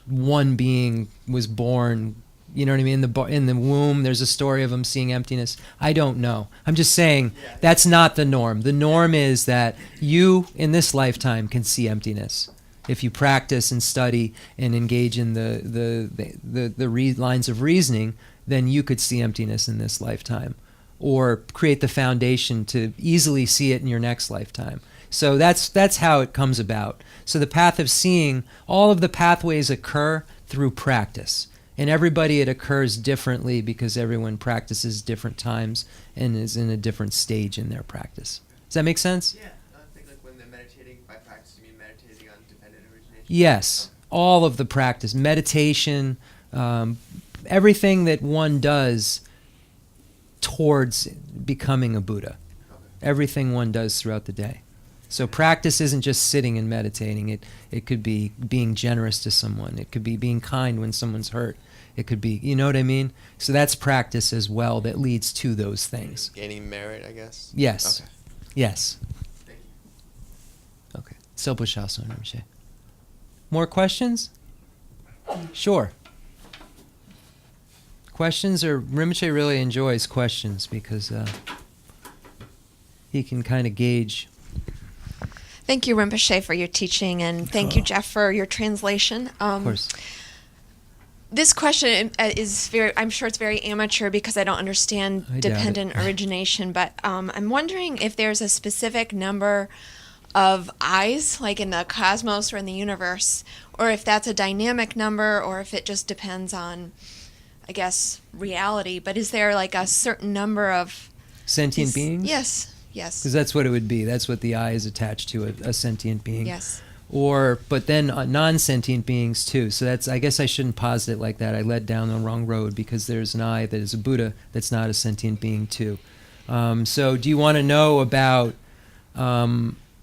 one being was born, you know what I mean, in the womb. There's a story of him seeing emptiness. I don't know. I'm just saying that's not the norm. The norm is that you, in this lifetime, can see emptiness. If you practice and study and engage in the lines of reasoning, then you could see emptiness in this lifetime, or create the foundation to easily see it in your next lifetime. So that's how it comes about. So the path of seeing, all of the pathways occur through practice. And everybody, it occurs differently because everyone practices different times and is in a different stage in their practice. Does that make sense? Yeah. I think like when they're meditating, by practice you mean meditating on dependent origination? Yes. All of the practice, meditation, everything that one does towards becoming a Buddha. Everything one does throughout the day. So practice isn't just sitting and meditating. It could be being generous to someone. It could be being kind when someone's hurt. It could be, you know what I mean? So that's practice as well that leads to those things. Gaining merit, I guess? Yes. Okay. Yes. Thank you. Okay. Selpu Shason Rinpoche. More questions? Sure. Questions, or Rinpoche really enjoys questions because he can kind of gauge. Thank you, Rinpoche, for your teaching, and thank you, Jeff, for your translation. Of course. This question is very, I'm sure it's very amateur because I don't understand I doubt dependent origination, but I'm wondering if there's a specific number of eyes, like in the cosmos or in the universe, or if that's a dynamic number, or if it just depends on, I guess, reality. But is there like a certain number of Sentient beings? Yes. Yes. Because that's what it would be. That's what the eye is attached to, a sentient being. Yes. But then non-sentient beings too. So that's, I guess I shouldn't posit it like that. I led down the wrong road because there's an eye that is a Buddha that's not a sentient being too. So do you want to know about,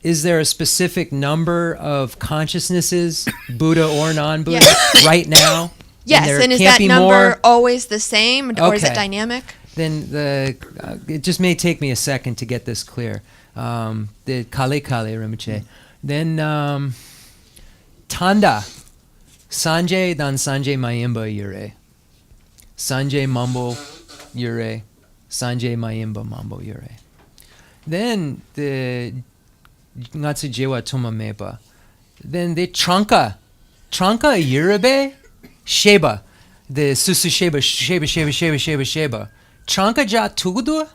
is there a specific number of consciousnesses, Buddha or non-Buddha, right now? Yes, and is that number always the same, or is it dynamic? Then it just may take me a second to get this clear. The Kali Kali Rinpoche. Then Tanda, Sanjay dan Sanjay Mayimba Yure. Sanjay Mambo Yure. Sanjay Mayimba Mambo Yure. Then the Ngatsu Jewa Tuma Meba. Then the Tranka Yurebe Sheba. The Susu Sheba. Tranka ja tugudu?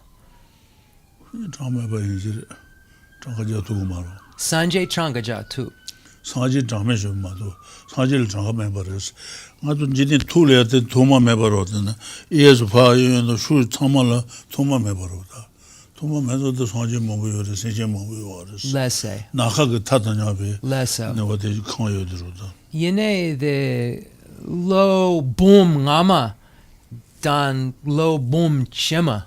Sanjay Tranka ja tu. Sanjay Tranka Shemado. Sanjay Tranka members. I don't need to let the Toma Mebarot. Ears of fire and the shoe Tomala, Toma Mebarota. Toma Mezo, the Sanjay Mobu, the Sentient Mobu waters. Let's say. Naka Tatanabe. Less so. Never they call you the Ruda. Yene the low boom Lama. Dan lo boom chema.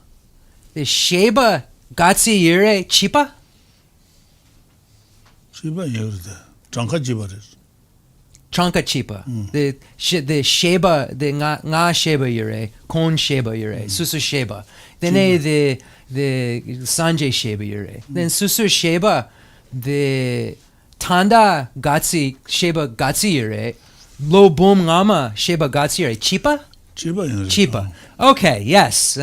The Sheba Gatsi Yure Chipa? Chiba Yurda. Tranka Chibaris. Tranka Chipa. The Sheba, the Nga Sheba Yure, Kon Sheba Yure, Susu Sheba. Then the Sanjay Sheba Yure. Then Susu Sheba, the Tanda Gatsi Sheba Gatsi Yure, lo boom Lama Sheba Gatsi Yure Chipa? Chipa. Okay, yes.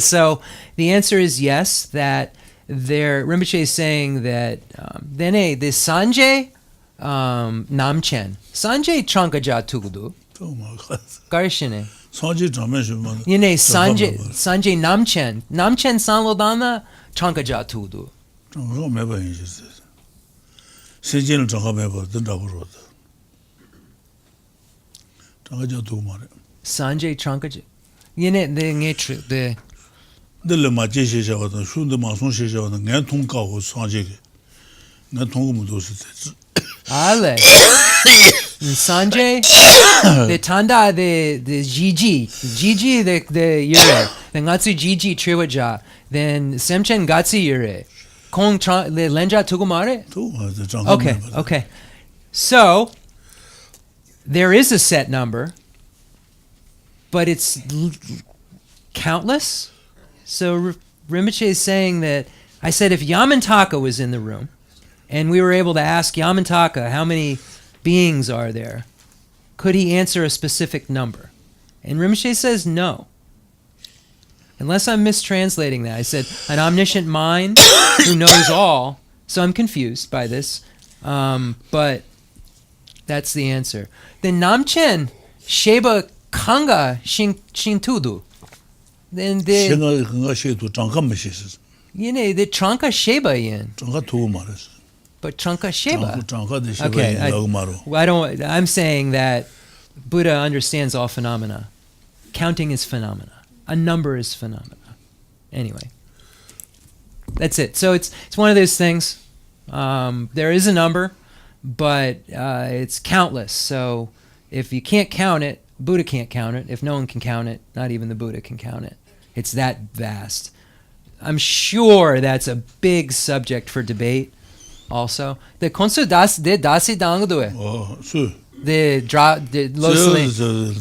So the answer is yes, that Rinpoche is saying that Dene, the Sanjay Namchen. Sanjay Chankaja Tugudu. Garshine. Yine Sanjay Namchen. Namchen Sanlodana Chankaja Tugudu. Senjin Changa Meba, the Daburo. Changaja Tumare. Sanjay Chankaja. Yine the The Lama Geshe Lharampa, Shunda Mason Shesha, and Gantung Kao Sanjay. Gantung Mudos. Ale. Sanjay, the Tanda, the Gigi, the Yure, the Ngatsu Gigi Triwaja, then Semchen Gatsi Yure, Kong the Lenja Tugumare. Okay. So there is a set number, but it's countless. So Rinpoche is saying that I said if Yamantaka was in the room, and we were able to ask Yamantaka how many beings are there, could he answer a specific number? And Rinpoche says no. Unless I'm mistranslating that. I said an omniscient mind who knows all, so I'm confused by this, but that's the answer. Then Namchen Sheba Kanga Shintudu. Then the Tranka Sheba yin. But Tranka Sheba. Okay, I'm saying that Buddha understands all phenomena. Counting is phenomena. A number is phenomena. Anyway, that's it. So it's one of those things. There is a number, but it's countless. So if you can't count it, Buddha can't count it. If no one can count it, not even the Buddha can count it. It's that vast. I'm sure that's a big subject for debate also. The Khensur de dasi dangdue. Oh, so. The locally.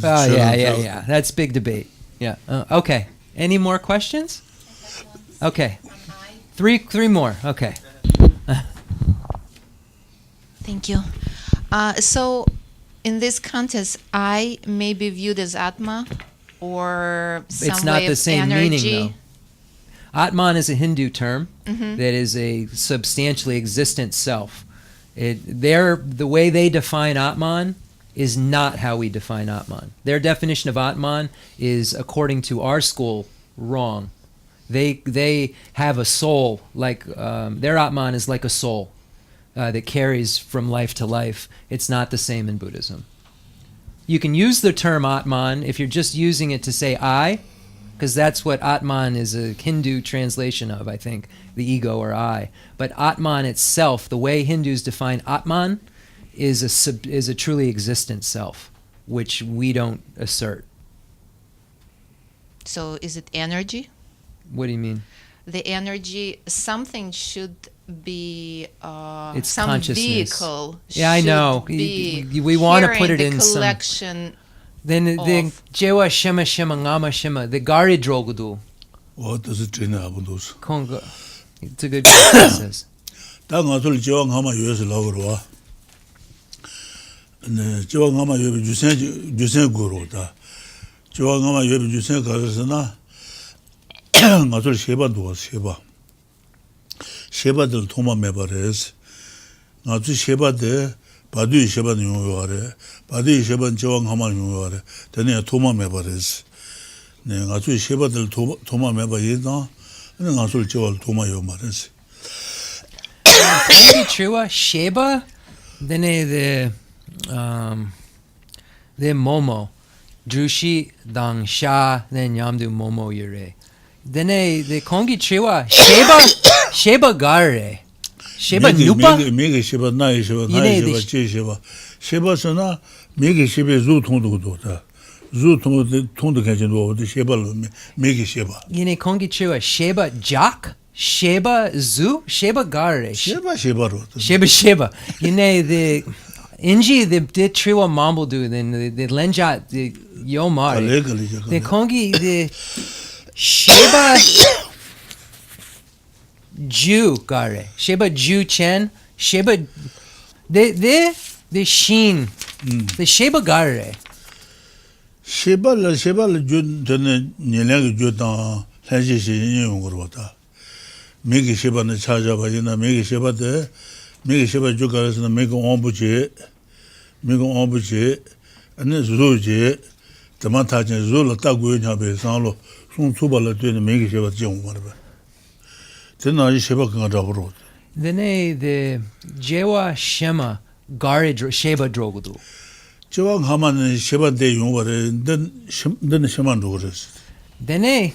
Oh, yeah. That's big debate. Yeah. Okay. Any more questions? Okay. Three more. Okay. Thank you. So, in this context, I may be viewed as Atma, or some it's not way the of same energy. meaning, though. Atman is a Hindu term that is a substantially existent self. The way they define Atman is not how we define Atman. Their definition of Atman is, according to our school, wrong. They have a soul, like their Atman is like a soul that carries from life to life. It's not the same in Buddhism. You can use the term Atman if you're just using it to say I, because that's what Atman is a Hindu translation of, I think, the ego or I. But Atman itself, the way Hindus define Atman, is a truly existent self, which we don't assert. So is it energy? What do you mean? The energy, something should be It's some consciousness. vehicle. Yeah, I know. We want to put it in some. collection. Then the Jewa Shema Shema Ngama Shema, the Gari Drogudu. What does it train abundos? Konga. It's a good question. Tangatul Jong Hama US Lagoa. And Jong Hama Jusen Guru. Jong Hama Jusen Gazana. Matul Sheba do Sheba. Sheba del Toma Mebares. Natu Sheba de Badu Sheba Nuare. Badu Sheba Jong Hama Nuare. Then Toma Mebares. Natu Sheba del Toma Mebayina. And Natul Joel Toma Yomares. Maybe true. Sheba, then the Momo, Drushi Dang Sha, then Yamdu Momo Yure. Then the Kongi Chiwa Sheba Gare. Sheba Nupa? Mega Sheba Nai Sheba Nai Sheba Sheba. Sheba Sana, Mega Sheba Zu Tondu. Zu Tondu Kajin over the Sheba Mega Sheba. Yine Kongi Chiwa Sheba Jock? Sheba Zu? Sheba Gare. Sheba. Sheba. Yine the Inji the Triwa Mambudu, then the Lenjat, the Yomari. The Kongi, the Sheba Ju Gare. Sheba Ju Chen. Sheba the Sheen. The Sheba Gare. Sheba jun tene nilang judan lanshi shi yung kurwata. Megi sheba na chaja ba yina megi sheba jukaras na megi ombuche, ane zuje, tama tachin zula taguyo nyabe sanlo, sun tsuba la tuyene megi sheba jiong warba. Tena aji sheba kanga drakurwata. Dene the Jewa Shema Gare Sheba Drogudu. Jewa kama sheba de yung ware, den shema droguras. Dene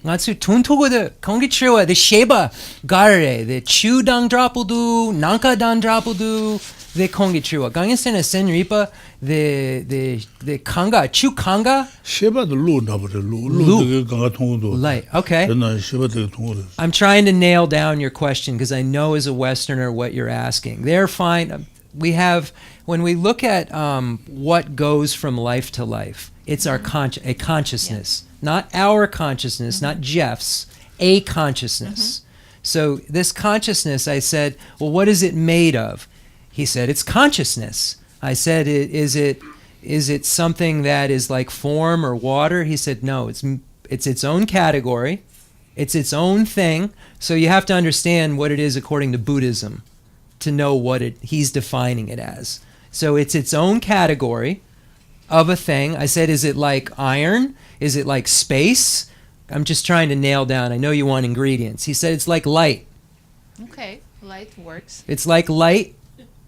Natsu Tuntogo the Kongichua, the Sheba Gare, the Chu Dang Drapudu, Nanka Dang Drapudu, the Kongichua. Gangesena Senripa, the Kanga, Chu Kanga? Sheba the lu nabare, lu kanga tongudu. Light, okay. Tena sheba de tonguras. I'm trying to nail down your question because I know as a Westerner what you're asking. They're fine. We have, when we look at what goes from life to life, it's our a consciousness, not our consciousness, not Jeff's, a consciousness. So this consciousness, I said, well, what is it made of? He said, it's consciousness. I said, is it something that is like form or water? He said, no, it's its own category. It's its own thing. So you have to understand what it is according to Buddhism to know what he's defining it as. So it's its own category of a thing. I said, is it like iron? Is it like space? I'm just trying to nail down. I know you want ingredients. He said it's like light. Okay, light works. It's like light,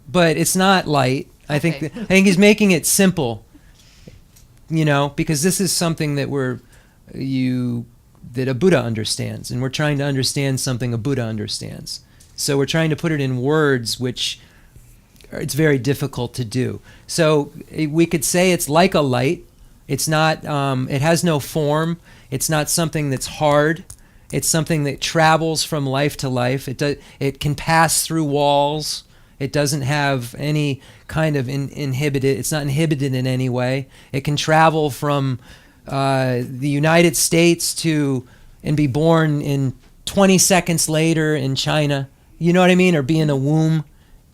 but it's not light. I think he's making it simple. You know, because this is something that that a Buddha understands, and we're trying to understand something a Buddha understands. So we're trying to put it in words which it's very difficult to do. So we could say it's like a light. It's not, it has no form. It's not something that's hard. It's something that travels from life to life. It can pass through walls. It doesn't have any kind of inhibited, it's not inhibited in any way. It can travel from the United States and be born in 20 seconds later in China. You know what I mean? Or be in a womb.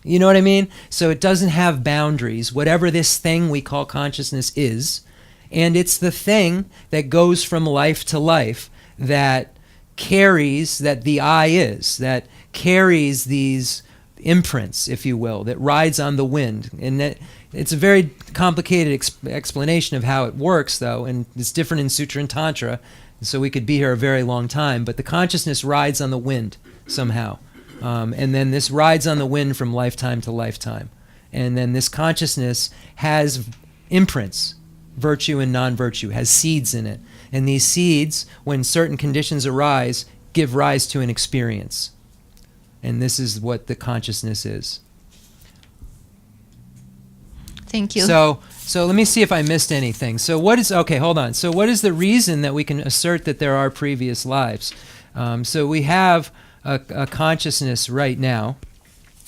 You know what I mean? So it doesn't have boundaries, whatever this thing we call consciousness is. And it's the thing that goes from life to life that carries, that the I is, that carries these imprints, if you will, that rides on the wind. And that it's a very complicated explanation of how it works, though, and it's different in Sutra and Tantra, so we could be here a very long time. But the consciousness rides on the wind somehow. And then this rides on the wind from lifetime to lifetime. And then this consciousness has imprints, virtue and non-virtue, has seeds in it. And these seeds, when certain conditions arise, give rise to an experience. And this is what the consciousness is. Thank you. So let me see if I missed anything. So hold on. So what is the reason that we can assert that there are previous lives? So we have a consciousness right now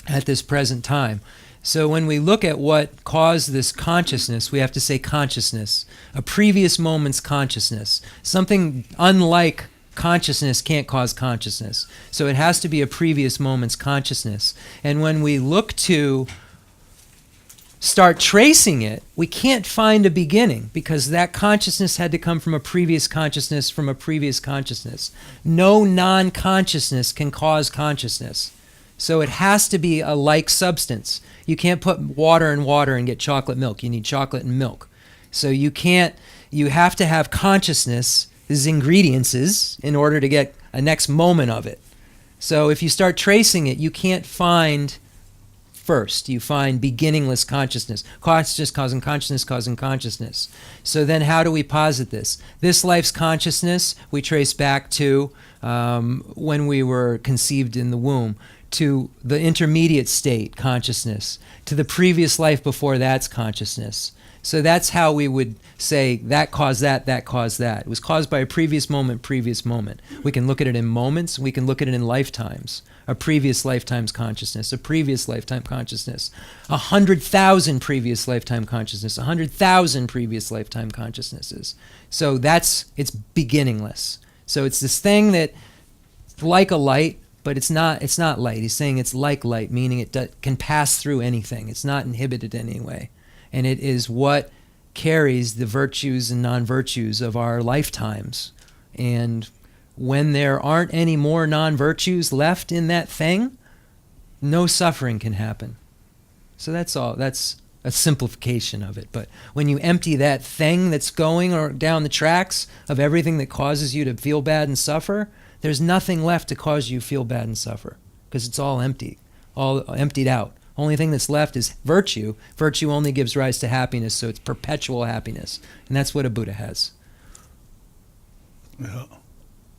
at this present time. So when we look at what caused this consciousness, we have to say consciousness, a previous moment's consciousness. Something unlike consciousness can't cause consciousness. So it has to be a previous moment's consciousness. And when we look to start tracing it, we can't find a beginning because that consciousness had to come from a previous consciousness from a previous consciousness. No non-consciousness can cause consciousness. So it has to be a like substance. You can't put water in water and get chocolate milk. You need chocolate and milk. So you have to have consciousness as ingredients in order to get a next moment of it. So if you start tracing it, you can't find first. You find beginningless consciousness. Consciousness causing consciousness causing consciousness. So then how do we posit this? This life's consciousness we trace back to when we were conceived in the womb, to the intermediate state, consciousness, to the previous life before that's consciousness. So that's how we would say that caused that, that caused that. It was caused by a previous moment, previous moment. We can look at it in moments, we can look at it in lifetimes. A previous lifetime's consciousness, a previous lifetime consciousness, 100,000 previous lifetime consciousness, 100,000 previous lifetime consciousnesses. So it's beginningless. So it's this thing that, like a light, but it's not light. He's saying it's like light, meaning it can pass through anything. It's not inhibited in any way. And it is what carries the virtues and non-virtues of our lifetimes. And when there aren't any more non-virtues left in that thing, no suffering can happen. So that's all. That's a simplification of it. But when you empty that thing that's going or down the tracks of everything that causes you to feel bad and suffer, there's nothing left to cause you to feel bad and suffer, because it's all empty, all emptied out. Only thing that's left is virtue. Virtue only gives rise to happiness, so it's perpetual happiness. And that's what a Buddha has. Yeah.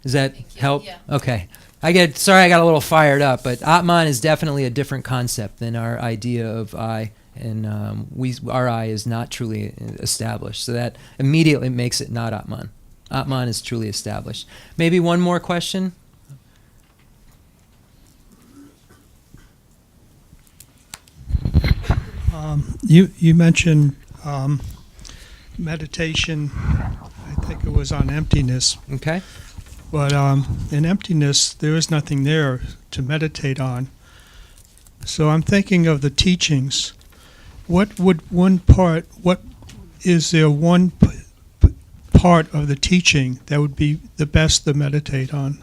Does that help? Yeah. Okay. I got a little fired up, but Atman is definitely a different concept than our idea of I, and our I is not truly established. So that immediately makes it not Atman. Atman is truly established. Maybe one more question? You mentioned meditation, I think it was on emptiness, Okay. but in emptiness there is nothing there to meditate on. So I'm thinking of the teachings. What is there one part of the teaching that would be the best to meditate on?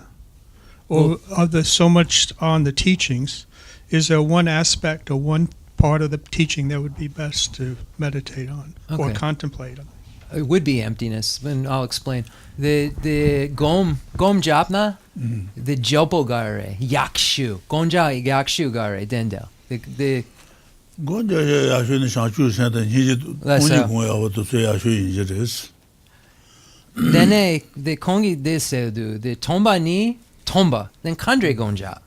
Or of the so much on the teachings, is there one aspect or one part of the teaching that would be best to meditate on or Okay. contemplate on? It would be emptiness, and I'll explain. The gom japna, the jopo gare, yakshu, gonja yakshu gare, dendel. The Gonja yashu shangchu senta niji kongi gongya wato tsu yashu yinji res. dene the kongi de seudu, the tomba ni tomba, then kandre gonja.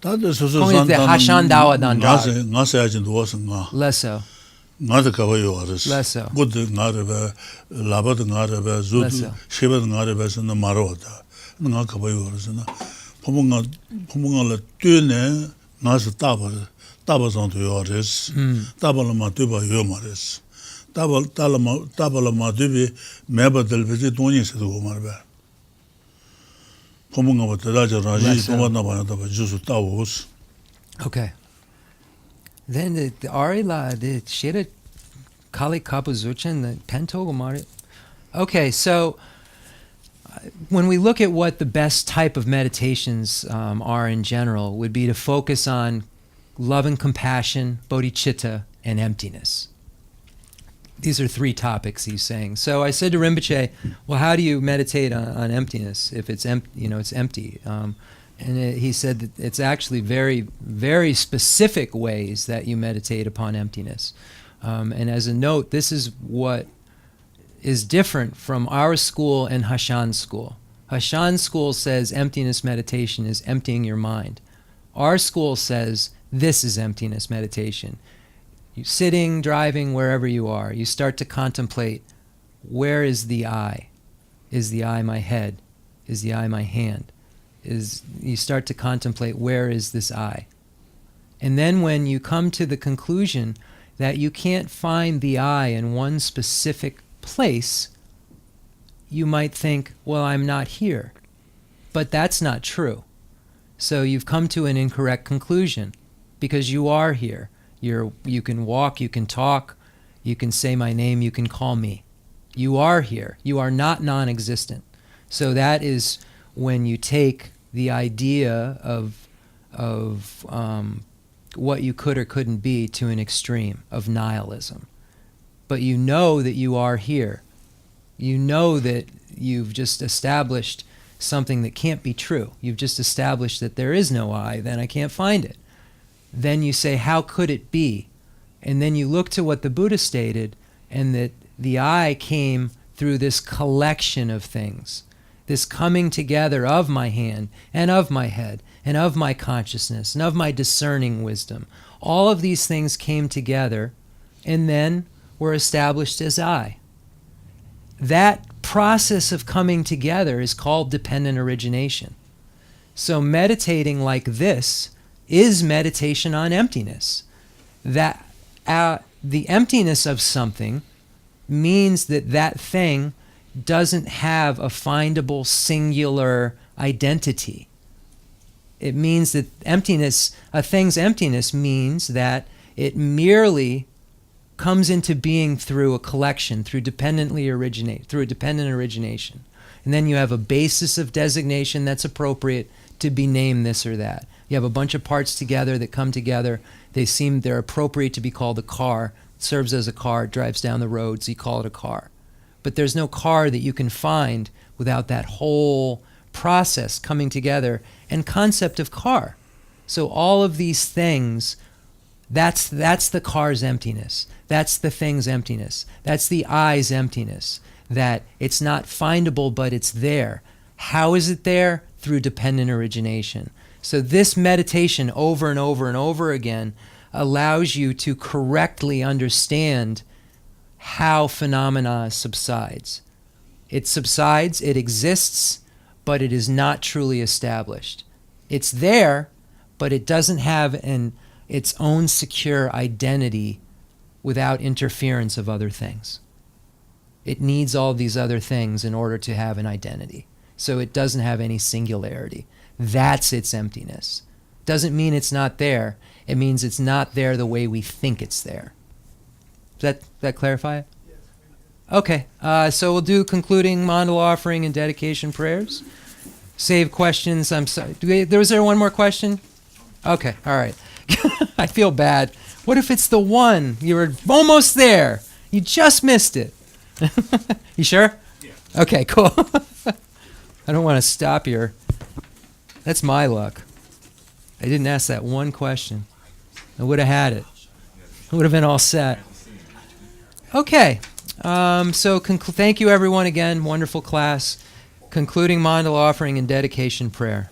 Tata susu Kongi de hashan dawa dandra. ngasa yajin duwasa nga. Lesso. Ngasa kawa yuwa res. Lesso. Gud nga rebe, laba nga rebe, zud Lesso. sheba nga rebe sena marwa da. Nga kawa yuwa res na. Pomo nga la tue ne ngasa taba zanto yuwa res. Taba la ma tuba yuwa ma res. Taba la ma tubi meba delpezi donyi se duwa marbe. Pomo nga wata raja raji toma na bana taba jusu tawa us. Okay. Then the Arila, the Shira Kali Kapuzuchin, the Pentogomari. Okay, so when we look at what the best type of meditations are in general, would be to focus on love and compassion, bodhicitta, and emptiness. These are three topics he's saying. So I said to Rinpoche, well, how do you meditate on emptiness if it's it's empty? He said that it's actually very, very specific ways that you meditate upon emptiness. And as a note, this is what is different from our school and Hashan's school. Hashan's school says emptiness meditation is emptying your mind. Our school says this is emptiness meditation. You sitting, driving, wherever you are, you start to contemplate, where is the I? Is the I my head? Is the I my hand? You start to contemplate, where is this I? And then when you come to the conclusion that you can't find the I in one specific place, you might think, well, I'm not here. But that's not true. So you've come to an incorrect conclusion, because you are here. You can walk, you can talk, you can say my name, you can call me. You are here. You are not non-existent. So that is when you take the idea of what you could or couldn't be to an extreme of nihilism. But you know that you are here. You know that you've just established something that can't be true. You've just established that there is no I, then I can't find it. Then you say, how could it be? And then you look to what the Buddha stated, and that the I came through this collection of things, this coming together of my hand and of my head and of my consciousness and of my discerning wisdom. All of these things came together and then were established as I. That process of coming together is called dependent origination. So meditating like this is meditation on emptiness. That the emptiness of something means that that thing doesn't have a findable singular identity. It means that emptiness, a thing's emptiness means that it merely comes into being through a collection, through a dependent origination. And then you have a basis of designation that's appropriate to be named this or that. You have a bunch of parts together that come together. They're appropriate to be called a car. It serves as a car, it drives down the road, so you call it a car. But there's no car that you can find without that whole process coming together and concept of car. So all of these things, that's the car's emptiness. That's the thing's emptiness. That's the I's emptiness. That it's not findable, but it's there. How is it there? Through dependent origination. So this meditation over and over and over again allows you to correctly understand how phenomena subsides. It subsides, it exists, but it is not truly established. It's there, but it doesn't have its own secure identity without interference of other things. It needs all these other things in order to have an identity. So it doesn't have any singularity. That's its emptiness. Doesn't mean it's not there. It means it's not there the way we think it's there. Does that clarify it? Yes. Okay, so we'll do concluding mandala offering and dedication prayers. Save questions. I'm sorry. Was there one more question? Okay, all right. I feel bad. What if it's the one? You were almost there. You just missed it. You sure? Yeah. Okay, cool. I don't want to stop here. That's my luck. I didn't ask that one question. I would have had it. I would have been all set. Okay. Thank you everyone again. Wonderful class. Concluding mandala offering and dedication prayer.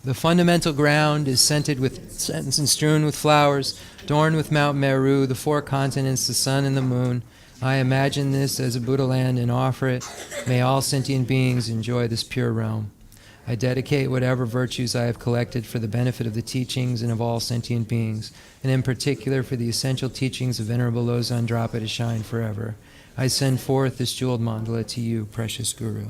The fundamental ground is scented with incense and strewn with flowers, adorned with Mount Meru, the 4 continents, the sun and the moon. I imagine this as a Buddha land and offer it. May all sentient beings enjoy this pure realm. I dedicate whatever virtues I have collected for the benefit of the teachings and of all sentient beings, and in particular for the essential teachings of Venerable Losang Drakpa to shine forever. I send forth this jeweled mandala to you, precious Guru.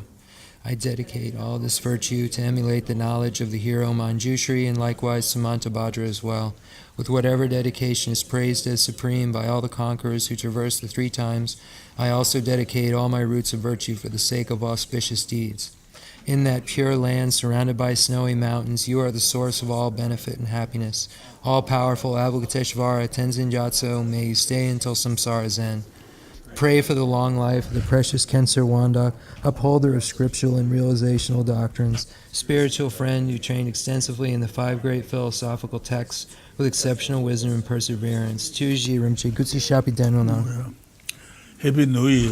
I dedicate all this virtue to emulate the knowledge of the hero Manjushri and likewise Samantabhadra as well, with whatever dedication is praised as supreme by all the conquerors who traverse the 3 times. I also dedicate all my roots of virtue for the sake of auspicious deeds. In that pure land surrounded by snowy mountains, you are the source of all benefit and happiness. All-powerful Avalokiteshvara Tenzin Gyatso, may you stay until samsara's end. Pray for the long life of the precious Khensur Wandak, upholder of scriptural and realizational doctrines, spiritual friend who trained extensively in the 5 great philosophical texts with exceptional wisdom and perseverance. Geshe Rinpoche Gutsi Shapi Denwana. Happy New Year.